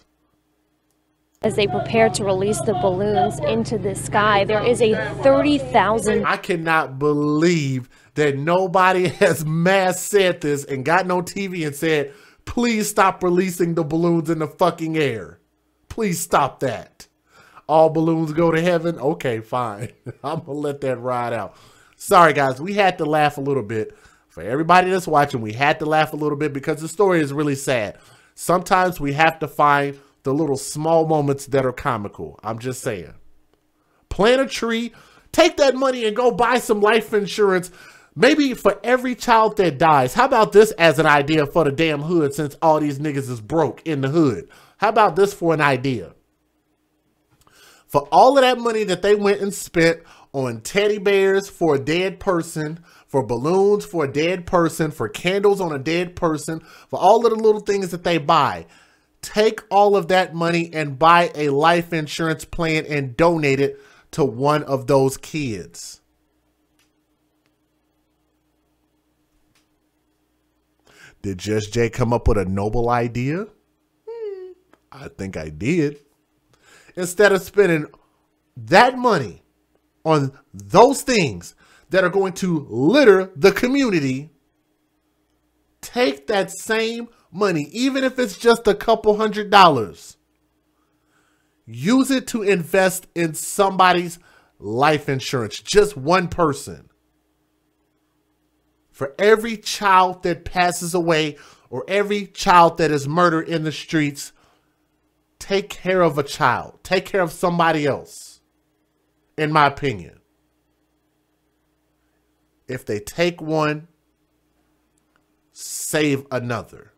As they prepare to release the balloons into the sky, there is a 30,000. I cannot believe that nobody has mass said this and gotten on TV and said, please stop releasing the balloons in the fucking air. Please stop that. All balloons go to heaven? Okay, fine. I'm going to let that ride out. Sorry, guys. We had to laugh a little bit. For everybody that's watching, we had to laugh a little bit because the story is really sad. Sometimes we have to find the little small moments that are comical. I'm just saying. Plant a tree. Take that money and go buy some life insurance. Maybe for every child that dies. How about this as an idea for the damn hood, since all these niggas is broke in the hood? How about this for an idea? For all of that money that they went and spent on teddy bears for a dead person, for balloons for a dead person, for candles on a dead person, for all of the little things that they buy, take all of that money and buy a life insurance plan and donate it to one of those kids. Did Just Jay come up with a noble idea? I think I did. Instead of spending that money on those things that are going to litter the community, take that same money, even if it's just a couple $100, use it to invest in somebody's life insurance, just one person. For every child that passes away or every child that is murdered in the streets, take care of a child. Take care of somebody else, in my opinion. If they take one, save another.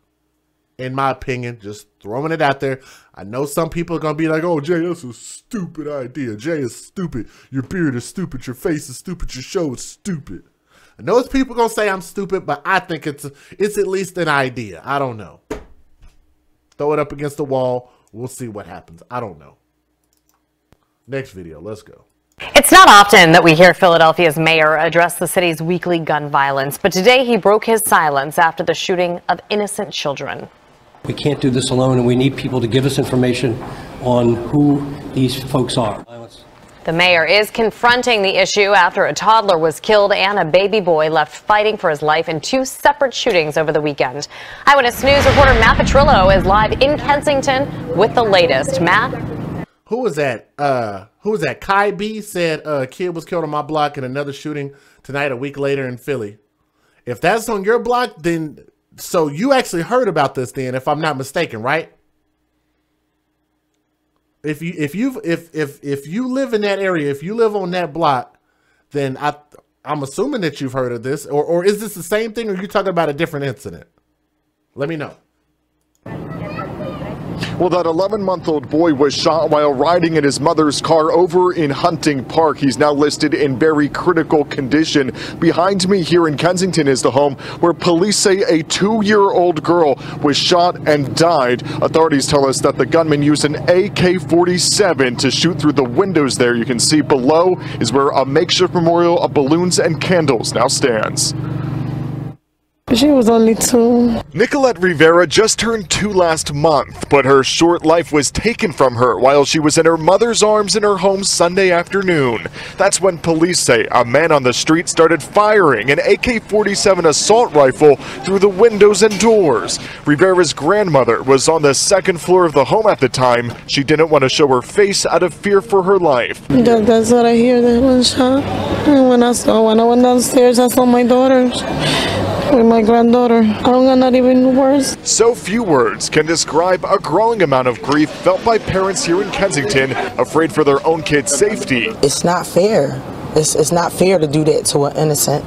In my opinion, just throwing it out there. I know some people are going to be like, oh, Jay, that's a stupid idea. Jay is stupid. Your beard is stupid. Your face is stupid. Your show is stupid. I know it's people going to say I'm stupid, but I think it's at least an idea. I don't know. Throw it up against the wall. We'll see what happens. I don't know. Next video. Let's go. It's not often that we hear Philadelphia's mayor address the city's weekly gun violence, but today he broke his silence after the shooting of innocent children. We can't do this alone, and we need people to give us information on who these folks are. The mayor is confronting the issue after a toddler was killed and a baby boy left fighting for his life in two separate shootings over the weekend. Eyewitness News reporter Matt Petrillo is live in Kensington with the latest. Matt? Who was that? Who was that? Kai B said a kid was killed on my block in another shooting tonight a week later in Philly. If that's on your block, then so you actually heard about this then, if I'm not mistaken, right? If you live in that area, if you live on that block, then I'm assuming that you've heard of this, or is this the same thing, or are you talking about a different incident? Let me know. Well, that 11-month-old boy was shot while riding in his mother's car over in Hunting Park. He's now listed in very critical condition. Behind me here in Kensington is the home where police say a 2-year-old girl was shot and died. Authorities tell us that the gunman used an AK-47 to shoot through the windows there. You can see below is where a makeshift memorial of balloons and candles now stands. She was only 2. Nicolette Rivera just turned 2 last month, but her short life was taken from her while she was in her mother's arms in her home Sunday afternoon. That's when police say a man on the street started firing an AK-47 assault rifle through the windows and doors. Rivera's grandmother was on the 2nd floor of the home at the time. She didn't want to show her face out of fear for her life. That's what I hear, that one shot. And when I went downstairs, I saw my daughter with my granddaughter. I'm not even words. So few words can describe a growing amount of grief felt by parents here in Kensington, afraid for their own kids' safety. It's not fair. It's not fair to do that to an innocent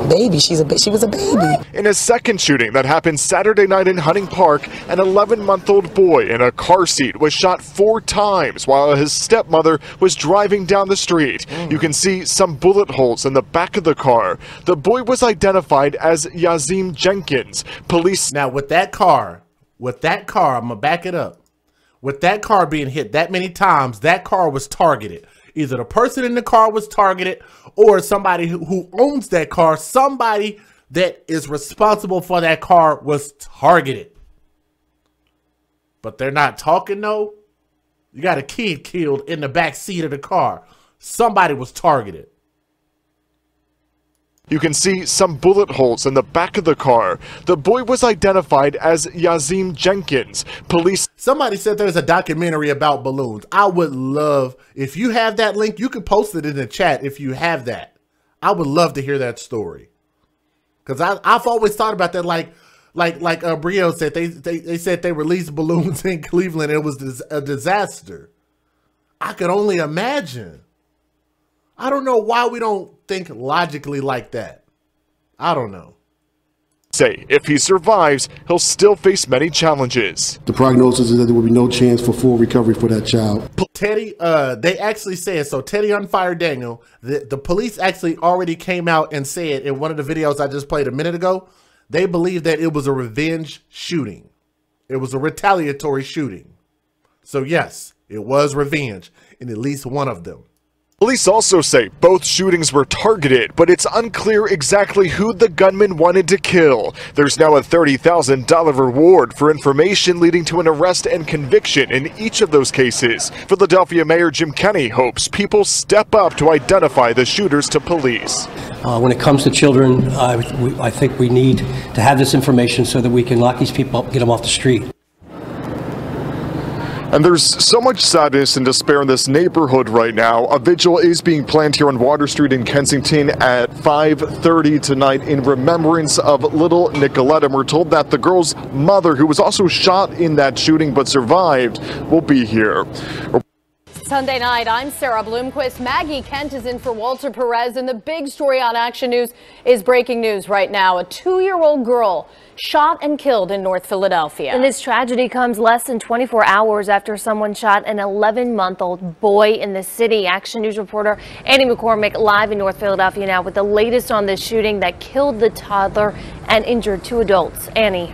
baby. She was a baby. In a second shooting that happened Saturday night in Hunting Park, an 11-month-old boy in a car seat was shot 4 times while his stepmother was driving down the street. You can see some bullet holes in the back of the car. The boy was identified as Yazim Jenkins. Police. Now with that car, I'm gonna back it up. With that car being hit that many times, that car was targeted. Either the person in the car was targeted or somebody who owns that car, somebody that is responsible for that car was targeted. But they're not talking though. You got a kid killed in the back seat of the car. Somebody was targeted. You can see some bullet holes in the back of the car. The boy was identified as Yazim Jenkins. Police. Somebody said there's a documentary about balloons. I would love, if you have that link, you can post it in the chat if you have that. I would love to hear that story. Because I've always thought about that, like Brio said, they said they released balloons in Cleveland. It was a disaster. I could only imagine. I don't know why we don't think logically like that. I don't know. Say if he survives, he'll still face many challenges. The prognosis is that there will be no chance for full recovery for that child. Teddy, they actually said, so Teddy on Fire Daniel, the police actually already came out and said in one of the videos I just played a minute ago, they believe that it was a revenge shooting. It was a retaliatory shooting. So yes, it was revenge in at least one of them. Police also say both shootings were targeted, but it's unclear exactly who the gunman wanted to kill. There's now a $30,000 reward for information leading to an arrest and conviction in each of those cases. Philadelphia Mayor Jim Kenney hopes people step up to identify the shooters to police. When it comes to children, I think we need to have this information so that we can lock these people up, get them off the street. And there's so much sadness and despair in this neighborhood right now. A vigil is being planned here on Water Street in Kensington at 5:30 tonight in remembrance of little Nicolette. And we're told that the girl's mother, who was also shot in that shooting but survived, will be here. Sunday night, I'm Sarah Bloomquist. Maggie Kent is in for Walter Perez, and the big story on Action News is breaking news right now. A 2-year-old girl shot and killed in North Philadelphia. And this tragedy comes less than 24 hours after someone shot an 11-month-old boy in the city. Action News reporter Annie McCormick live in North Philadelphia now with the latest on this shooting that killed the toddler and injured 2 adults. Annie.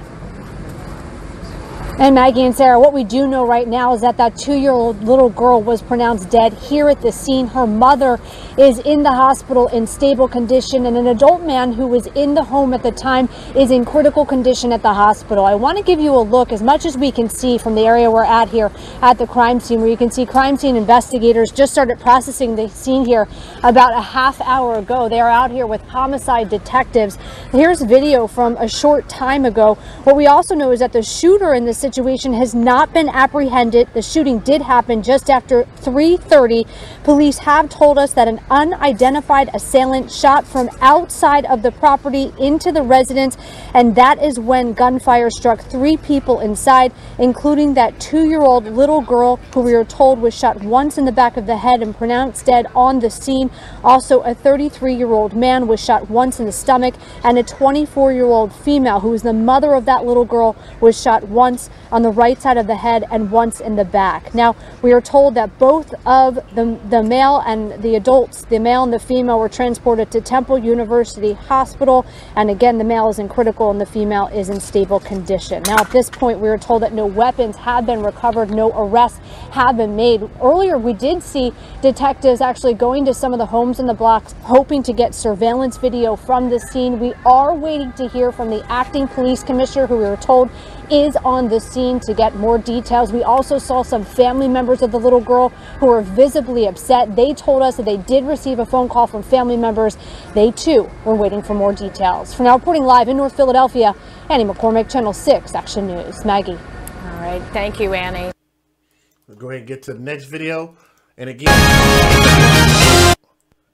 And Maggie and Sarah, what we do know right now is that 2-year-old little girl was pronounced dead here at the scene. Her mother is in the hospital in stable condition, and an adult man who was in the home at the time is in critical condition at the hospital. I want to give you a look, as much as we can see from the area we're at here at the crime scene, where you can see crime scene investigators just started processing the scene here about a half hour ago. They are out here with homicide detectives. Here's video from a short time ago. What we also know is that the shooter in this situation has not been apprehended. The shooting did happen just after 3:30. Police have told us that an unidentified assailant shot from outside of the property into the residence, and that is when gunfire struck 3 people inside, including that 2-year-old little girl who we were told was shot once in the back of the head and pronounced dead on the scene. Also, a 33-year-old man was shot once in the stomach, and a 24-year-old female who was the mother of that little girl was shot once on the right side of the head and once in the back. Now, we are told that both of the male and the adults, the male and the female, were transported to Temple University Hospital. And again, the male is in critical and the female is in stable condition. Now, at this point, we are told that no weapons have been recovered, no arrests have been made. Earlier, we did see detectives actually going to some of the homes in the blocks, hoping to get surveillance video from the scene. We are waiting to hear from the acting police commissioner, who we were told is on the scene, to get more details. We also saw some family members of the little girl who were visibly upset. They told us that they did receive a phone call from family members. They too were waiting for more details. For now, reporting live in North Philadelphia, Annie McCormick, Channel 6 Action News. Maggie. All right, thank you, Annie. We'll go ahead and get to the next video. And again,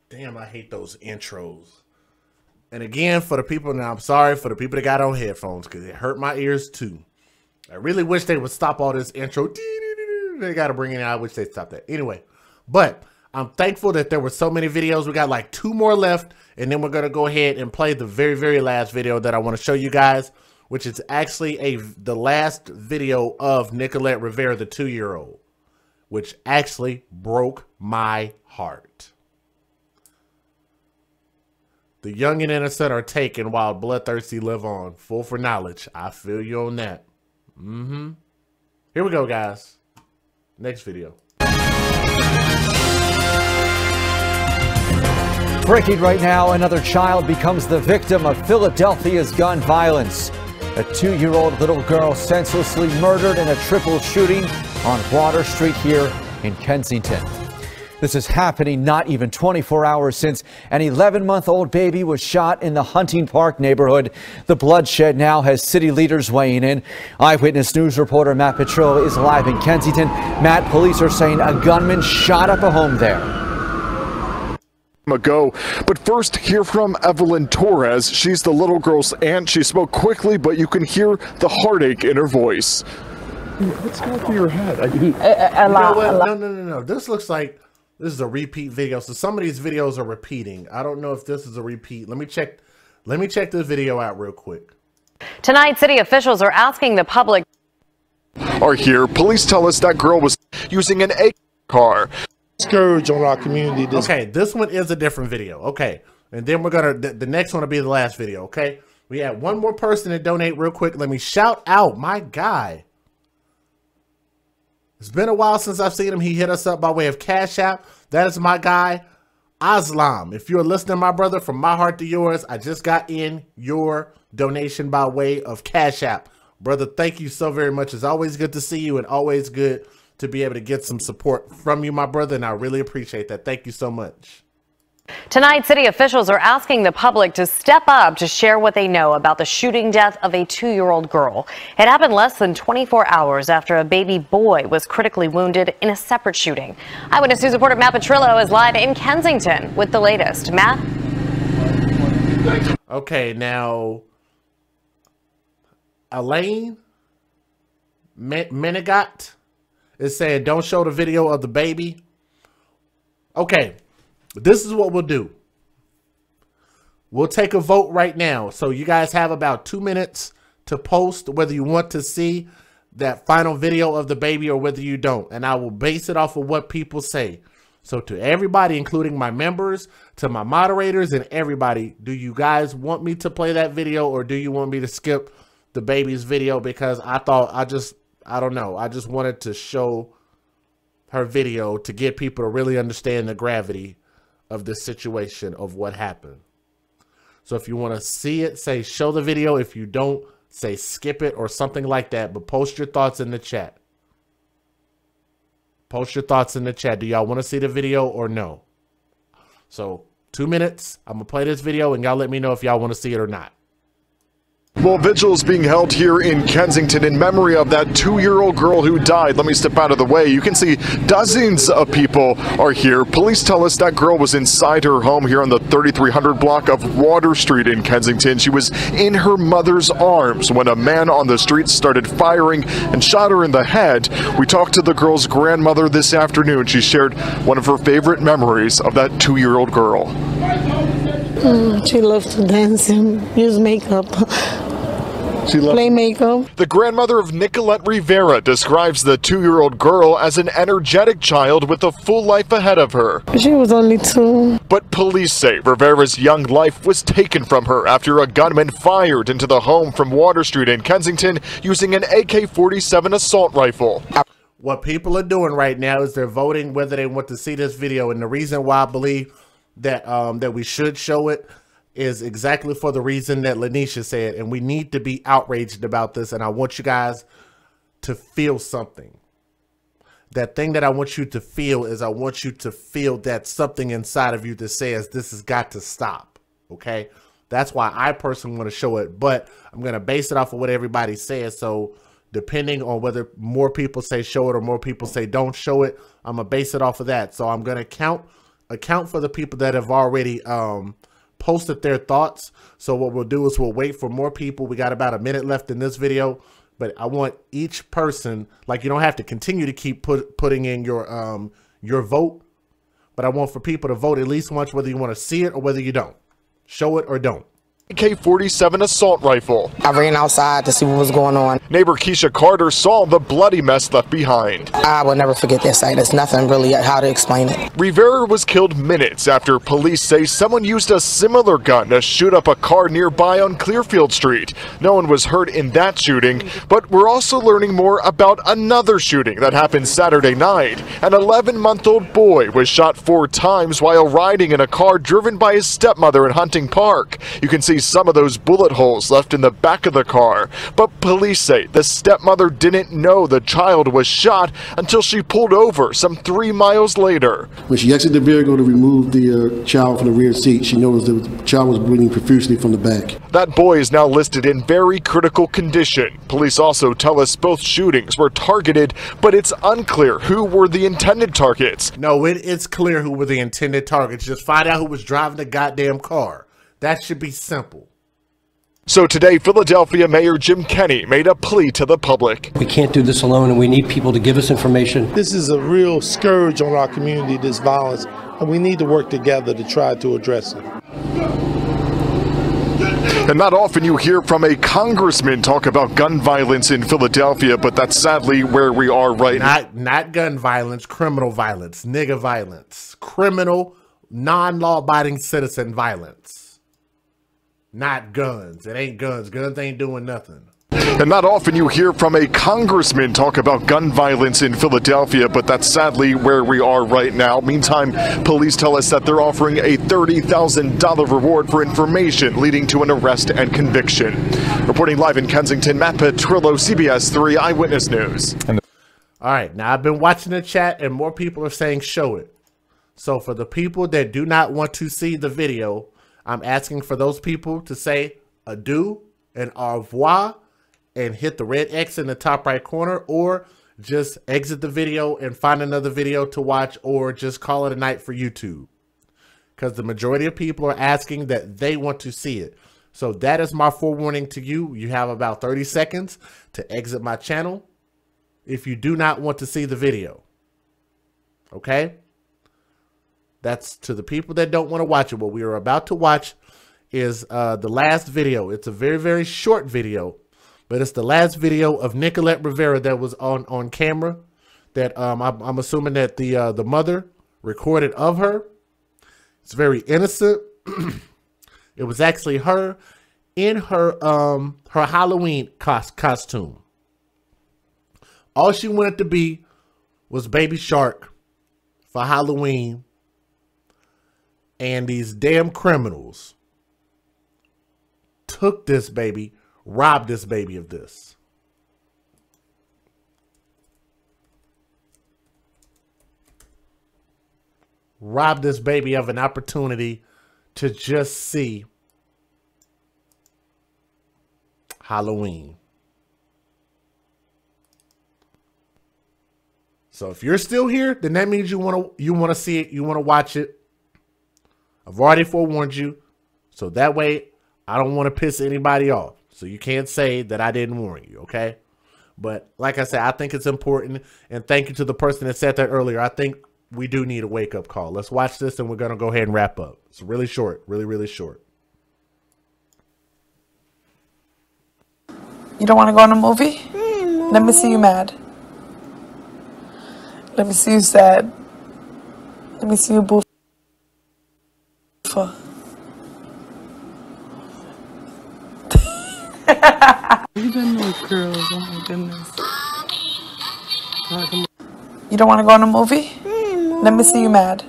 damn, I hate those intros. And again, for the people, now I'm sorry for the people that got on headphones, because it hurt my ears too. I really wish they would stop all this intro. They got to bring it in. I wish they'd stop that. Anyway, but I'm thankful that there were so many videos. We got like 2 more left, and then we're going to go ahead and play the very, very last video that I want to show you guys, which is actually the last video of Nicolette Rivera, the 2-year-old, which actually broke my heart. The young and innocent are taken while bloodthirsty live on. Full for knowledge. I feel you on that. Here we go, guys. Next video. Breaking right now, another child becomes the victim of Philadelphia's gun violence. A 2-year-old little girl senselessly murdered in a triple shooting on Water Street here in Kensington. This is happening not even 24 hours since an 11-month-old baby was shot in the Hunting Park neighborhood. The bloodshed now has city leaders weighing in. Eyewitness News reporter Matt Petrillo is live in Kensington. Matt, police are saying a gunman shot up a home there. But first, hear from Evelyn Torres. She's the little girl's aunt. She spoke quickly, but you can hear the heartache in her voice. What's going through your head? A lot. No. This looks like this is a repeat video. So some of these videos are repeating. I don't know if this is a repeat. Let me check this video out real quick. Tonight, city officials are asking the public. Are here. Police tell us that girl was using an A car. Scourge on our community. Okay, this one is a different video. Okay, and then we're gonna the next one will be the last video. Okay, we had one more person to donate real quick. Let me shout out my guy. It's been a while since I've seen him. He hit us up by way of Cash App. That is my guy, Aslam. If you're listening, my brother, from my heart to yours, I just got in your donation by way of Cash App. Brother, thank you so very much. It's always good to see you and always good to be able to get some support from you, my brother, and I really appreciate that. Thank you so much. Tonight, city officials are asking the public to step up to share what they know about the shooting death of a 2-year-old girl. It happened less than 24 hours after a baby boy was critically wounded in a separate shooting. Eyewitness News reporter Matt Petrillo is live in Kensington with the latest. Matt? Okay, now, Elaine Menegat is saying don't show the video of the baby. Okay. This is what we'll do. We'll take a vote right now. So you guys have about 2 minutes to post whether you want to see that final video of the baby or whether you don't. And I will base it off of what people say. So to everybody, including my members, to my moderators and everybody, do you guys want me to play that video or do you want me to skip the baby's video? Because I don't know. I just wanted to show her video to get people to really understand the gravity of the situation of what happened. So if you want to see it, say show the video. If you don't, say skip it or something like that. But post your thoughts in the chat. Post your thoughts in the chat. Do y'all want to see the video or no? So 2 minutes. I'm going to play this video and y'all let me know if y'all want to see it or not. Well, vigil is being held here in Kensington in memory of that 2-year-old girl who died. Let me step out of the way. You can see dozens of people are here. Police tell us that girl was inside her home here on the 3300 block of Water Street in Kensington. She was in her mother's arms when a man on the street started firing and shot her in the head. We talked to the girl's grandmother this afternoon. She shared one of her favorite memories of that 2-year-old girl. She loves to dance and use makeup. play makeup. The grandmother of Nicolette Rivera describes the 2-year-old girl as an energetic child with a full life ahead of her. She was only 2. But police say Rivera's young life was taken from her after a gunman fired into the home from Water Street in Kensington using an AK-47 assault rifle. What people are doing right now is they're voting whether they want to see this video, and the reason why I believe that that we should show it is exactly for the reason that Lanisha said, and we need to be outraged about this, and I want you guys to feel something. That thing that I want you to feel is I want you to feel that something inside of you that says this has got to stop, okay? That's why I personally want to show it, but I'm going to base it off of what everybody says, so depending on whether more people say show it or more people say don't show it, I'm going to base it off of that. So I'm going to account for the people that have already posted their thoughts. So what we'll do is we'll wait for more people. We got about a minute left in this video, but I want each person, like, you don't have to continue to keep putting in your vote, but I want for people to vote at least once, whether you want to see it or whether you don't. Show it or don't. AK-47 assault rifle. I ran outside to see what was going on. Neighbor Keisha Carter saw the bloody mess left behind. I will never forget that sight. There's nothing really how to explain it. Rivera was killed minutes after police say someone used a similar gun to shoot up a car nearby on Clearfield Street. No one was hurt in that shooting, but we're also learning more about another shooting that happened Saturday night. An 11-month-old boy was shot 4 times while riding in a car driven by his stepmother in Hunting Park. You can see some of those bullet holes left in the back of the car, but police say the stepmother didn't know the child was shot until she pulled over some 3 miles later. When she exited the vehicle to remove the child from the rear seat, she noticed the child was bleeding profusely from the back. That boy is now listed in very critical condition. Police also tell us both shootings were targeted, but it's unclear who were the intended targets. No, it's clear who were the intended targets. Just find out who was driving the goddamn car. That should be simple. So today, Philadelphia Mayor Jim Kenney made a plea to the public. We can't do this alone, and we need people to give us information. This is a real scourge on our community, this violence, and we need to work together to try to address it. And not often you hear from a congressman talk about gun violence in Philadelphia, but that's sadly where we are right now. Not gun violence, criminal violence, nigga violence, criminal, non-law-abiding citizen violence. Not guns. It ain't guns. Guns ain't doing nothing. And not often you hear from a congressman talk about gun violence in Philadelphia, but that's sadly where we are right now. Meantime, police tell us that they're offering a $30,000 reward for information leading to an arrest and conviction. Reporting live in Kensington, Matt Petrillo, CBS 3 Eyewitness News. All right, now I've been watching the chat and more people are saying show it. So for the people that do not want to see the video, I'm asking for those people to say adieu and au revoir and hit the red X in the top right corner, or just exit the video and find another video to watch, or just call it a night for YouTube. Because the majority of people are asking that they want to see it. So that is my forewarning to you. You have about 30 seconds to exit my channel if you do not want to see the video. Okay? That's to the people that don't want to watch it. What we are about to watch is the last video. It's a very, very short video, but it's the last video of Nicolette Rivera that was on camera. That I'm assuming that the mother recorded of her. It's very innocent. It was actually her in her her Halloween costume. All she wanted to be was Baby Shark for Halloween. And these damn criminals took this baby, robbed this baby of this. Robbed this baby of an opportunity to just see Halloween. So if you're still here, then that means you want to see it, you want to watch it. I've already forewarned you, so that way I don't want to piss anybody off. So you can't say that I didn't warn you, okay? But like I said, I think it's important, and thank you to the person that said that earlier. I think we do need a wake-up call. Let's watch this, and we're going to go ahead and wrap up. It's really short, really, really short. You don't want to go on a movie? Let me see you mad. Let me see you sad. Let me see you boof. Even those girls, oh my goodness. You don't want to go on a movie? Let me see you mad.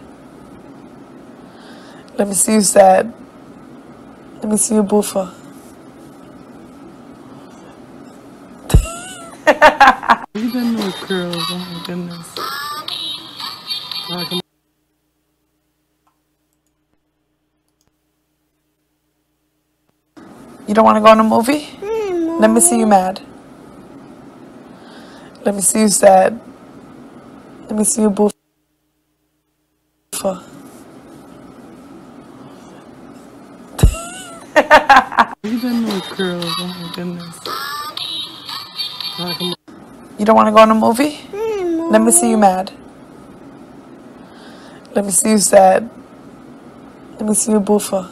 Let me see you sad. Let me see you boofer. Even those girls, oh my goodness. You don't want to go on a movie? Let me see you mad. Let me see you sad. Let me see you boof. Even those girls, oh my goodness. You don't want to go on a movie? Let me see you mad. Let me see you sad. Let me see you boofer.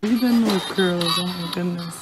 Even those girls, oh my goodness.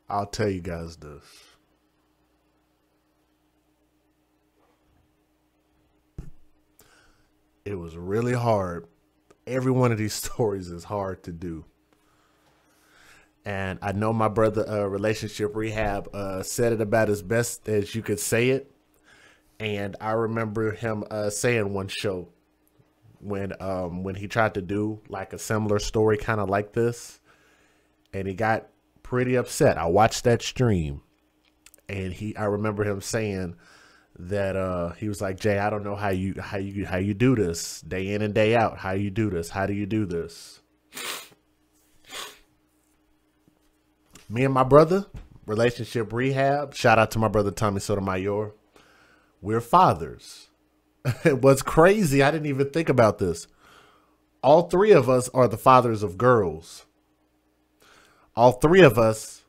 I'll tell you guys this. It was really hard. Every one of these stories is hard to do. And I know my brother, Relationship Rehab, said it about as best as you could say it. And I remember him saying one show when he tried to do like a similar story kind of like this. And he got pretty upset. I watched that stream, and I remember him saying that he was like, Jay, I don't know how you do this day in and day out. How you do this? How do you do this? Me and my brother, Relationship Rehab, shout out to my brother Tommy Sotomayor. We're fathers. What's crazy, I didn't even think about this. All three of us are the fathers of girls. All three of us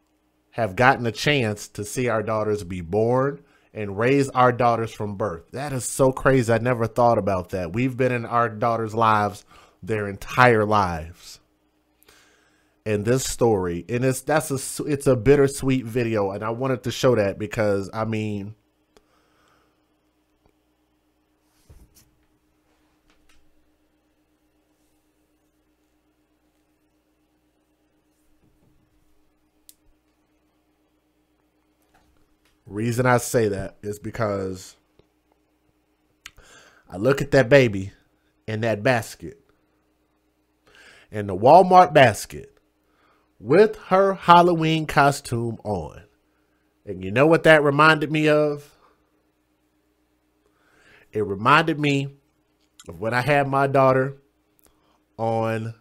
have gotten a chance to see our daughters be born and raise our daughters from birth. That is so crazy. I never thought about that. We've been in our daughters' lives their entire lives. And this story, and it's a bittersweet video, and I wanted to show that because, I mean, reason I say that is because I look at that baby in that basket, in the Walmart basket, with her Halloween costume on. And you know what that reminded me of? It reminded me of when I had my daughter on,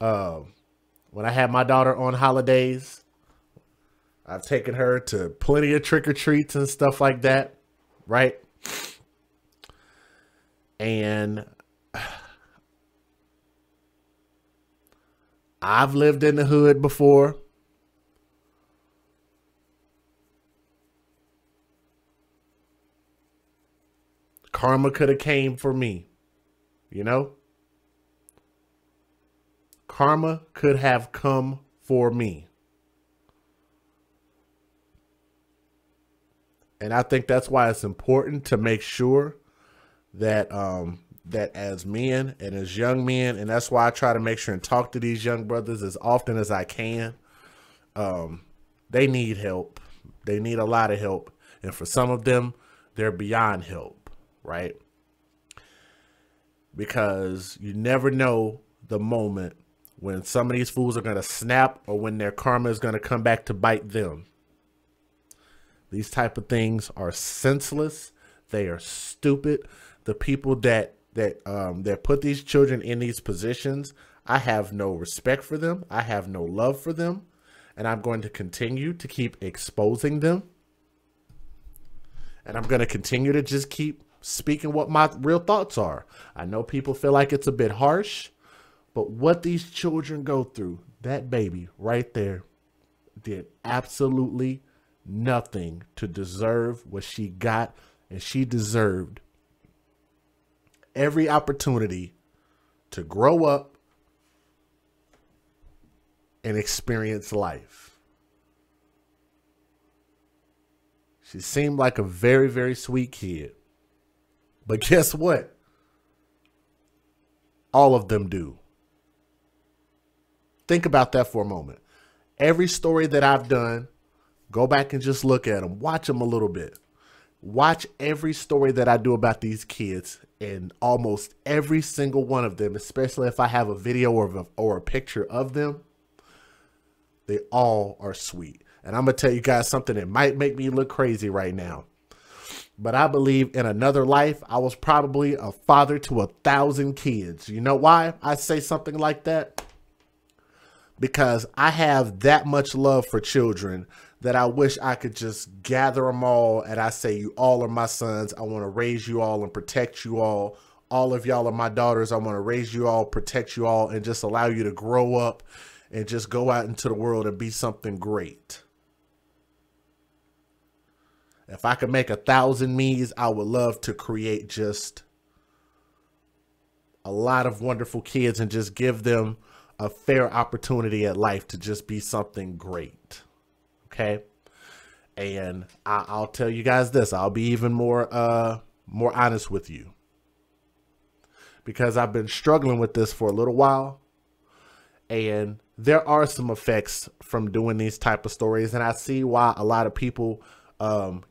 holidays. I've taken her to plenty of trick-or-treats and stuff like that, right? And I've lived in the hood before. Karma could have came for me, you know? Karma could have come for me. And I think that's why it's important to make sure that that as men and as young men, and that's why I try to make sure and talk to these young brothers as often as I can. They need help. They need a lot of help. And for some of them, they're beyond help, right? Because you never know the moment when some of these fools are going to snap or when their karma is going to come back to bite them. These type of things are senseless. They are stupid. The people that put these children in these positions, I have no respect for them. I have no love for them. And I'm going to continue to keep exposing them. And I'm going to continue to just keep speaking what my real thoughts are. I know people feel like it's a bit harsh, but what these children go through, that baby right there did absolutely nothing to deserve what she got, and she deserved every opportunity to grow up and experience life. She seemed like a very, very sweet kid. But guess what? All of them do. Think about that for a moment. Every story that I've done, go back and just look at them. Watch them a little bit. Watch every story that I do about these kids, and almost every single one of them, especially if I have a video or a picture of them, they all are sweet. And I'm going to tell you guys something that might make me look crazy right now. But I believe in another life, I was probably a father to 1,000 kids. You know why I say something like that? Because I have that much love for children that I wish I could just gather them all. And I say, you all are my sons. I want to raise you all and protect you all. All of y'all are my daughters. I want to raise you all, protect you all, and just allow you to grow up and just go out into the world and be something great. If I could make 1,000 me's, I would love to create just a lot of wonderful kids and just give them a fair opportunity at life to just be something great. Okay. And I'll tell you guys this, I'll be even more honest with you, because I've been struggling with this for a little while, and there are some effects from doing these type of stories. And I see why a lot of people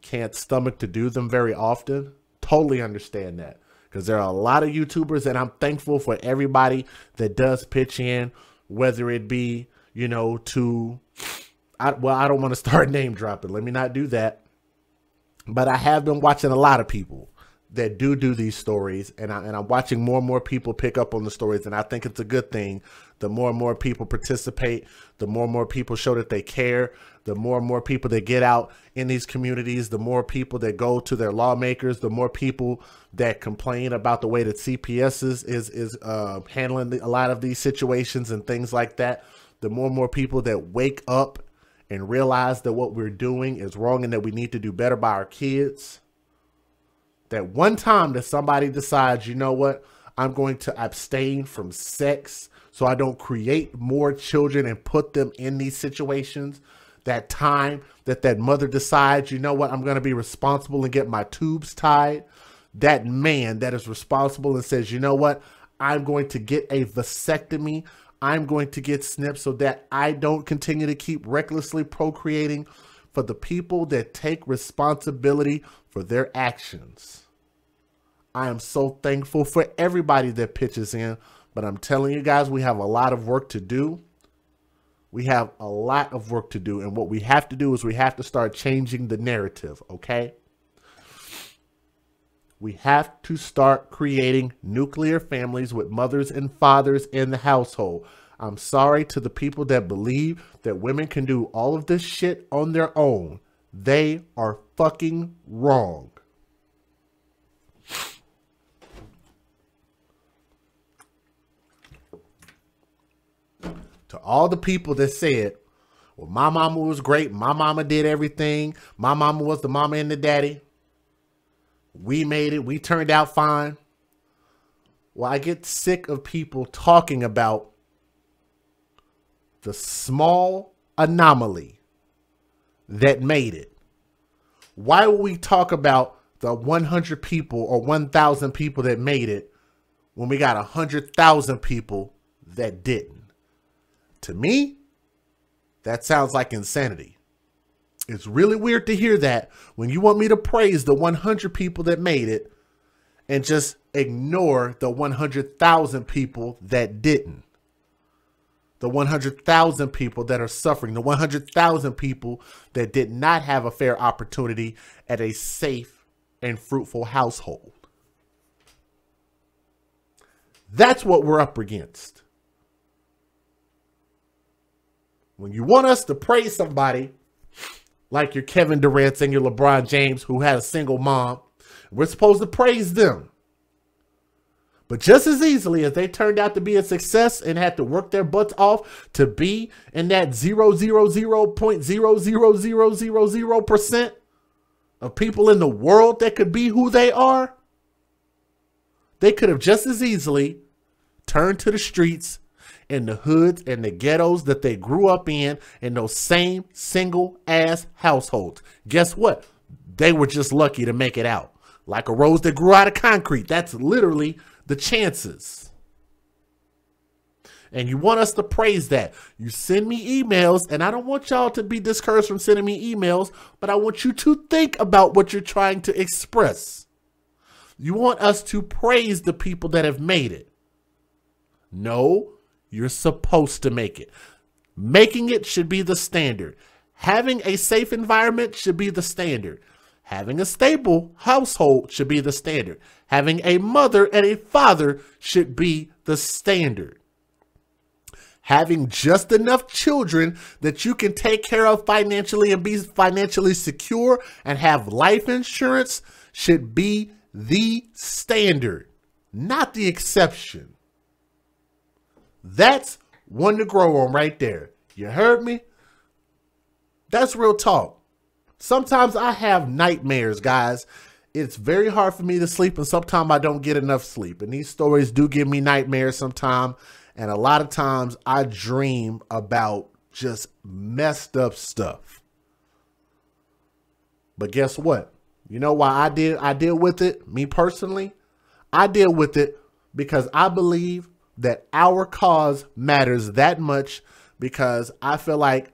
can't stomach to do them very often. Totally understand that, because there are a lot of YouTubers, and I'm thankful for everybody that does pitch in, whether it be, you know, I don't want to start name dropping. Let me not do that. But I have been watching a lot of people that do these stories, and I'm watching more and more people pick up on the stories, and I think it's a good thing. The more and more people participate, the more and more people show that they care, the more and more people that get out in these communities, the more people that go to their lawmakers, the more people that complain about the way that CPS is handling a lot of these situations and things like that. The more and more people that wake up and realize that what we're doing is wrong and that we need to do better by our kids. That one time that somebody decides, you know what, I'm going to abstain from sex so I don't create more children and put them in these situations. That time that mother decides, you know what, I'm going to be responsible and get my tubes tied. That man that is responsible and says, you know what, I'm going to get a vasectomy. I'm going to get snipped so that I don't continue to keep recklessly procreating. For the people that take responsibility for their actions. I am so thankful for everybody that pitches in, but I'm telling you guys, we have a lot of work to do. We have a lot of work to do, and what we have to do is we have to start changing the narrative, okay? We have to start creating nuclear families with mothers and fathers in the household. I'm sorry to the people that believe that women can do all of this shit on their own. They are fucking wrong. To all the people that said, well, my mama was great, my mama did everything, my mama was the mama and the daddy, we made it, we turned out fine. Well, I get sick of people talking about the small anomaly that made it. Why would we talk about the 100 people or 1,000 people that made it, when we got 100,000 people that didn't. To me, that sounds like insanity. It's really weird to hear that when you want me to praise the 100 people that made it and just ignore the 100,000 people that didn't. The 100,000 people that are suffering, the 100,000 people that did not have a fair opportunity at a safe and fruitful household. That's what we're up against. When you want us to praise somebody like your Kevin Durant and your LeBron James who had a single mom, we're supposed to praise them. But just as easily as they turned out to be a success and had to work their butts off to be in that 0.0000000% of people in the world that could be who they are, they could have just as easily turned to the streets in the hoods and the ghettos that they grew up in those same single ass households. Guess what? They were just lucky to make it out. Like a rose that grew out of concrete. That's literally the chances. And you want us to praise that. You send me emails, and I don't want y'all to be discouraged from sending me emails, but I want you to think about what you're trying to express. You want us to praise the people that have made it. No, you're supposed to make it. Making it should be the standard. Having a safe environment should be the standard. Having a stable household should be the standard. Having a mother and a father should be the standard. Having just enough children that you can take care of financially and be financially secure and have life insurance should be the standard, not the exception. That's one to grow on right there. You heard me? That's real talk. Sometimes I have nightmares, guys. It's very hard for me to sleep, and sometimes I don't get enough sleep. And these stories do give me nightmares sometimes. And a lot of times I dream about just messed up stuff. But guess what? You know why I deal with it? Me personally, I deal with it because I believe that our cause matters that much, because I feel like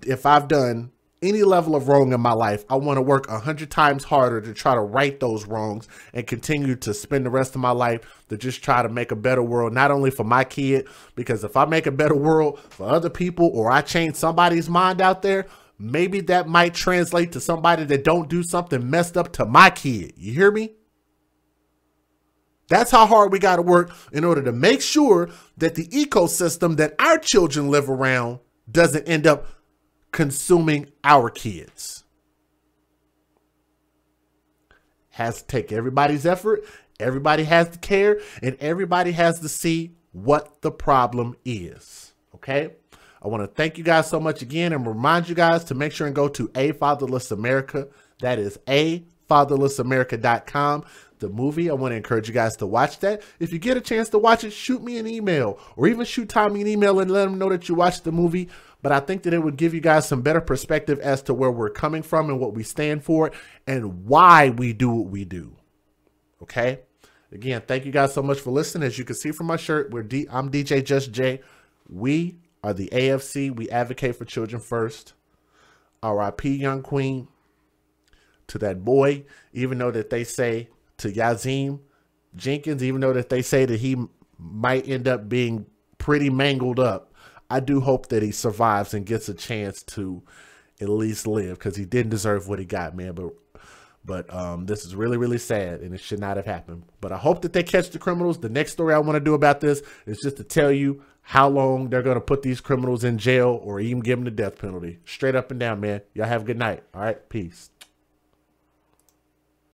if I've done any level of wrong in my life, I want to work 100 times harder to try to right those wrongs and continue to spend the rest of my life to just try to make a better world, not only for my kid, because if I make a better world for other people, or I change somebody's mind out there, maybe that might translate to somebody that don't do something messed up to my kid. You hear me? That's how hard we got to work in order to make sure that the ecosystem that our children live around doesn't end up consuming our kids. Has to take everybody's effort. Everybody has to care, and everybody has to see what the problem is. Okay? I want to thank you guys so much again and remind you guys to make sure and go to A Fatherless America. That is afatherlessamerica.com. The movie, I want to encourage you guys to watch that. If you get a chance to watch it, shoot me an email, or even shoot Tommy an email and let him know that you watched the movie. But I think that it would give you guys some better perspective as to where we're coming from and what we stand for and why we do what we do. Okay? Again, thank you guys so much for listening. As you can see from my shirt, I'm DJ Just J. We are the AFC. We advocate for children first. R.I.P. Young Queen. To that boy, even though that they say, to Yazim Jenkins, even though that they say that he might end up being pretty mangled up, I do hope that he survives and gets a chance to at least live, because he didn't deserve what he got, man. But this is really, really sad, and it should not have happened. But I hope that they catch the criminals. The next story I want to do about this is just to tell you how long they're going to put these criminals in jail, or even give them the death penalty. Straight up and down, man. Y'all have a good night. All right, peace.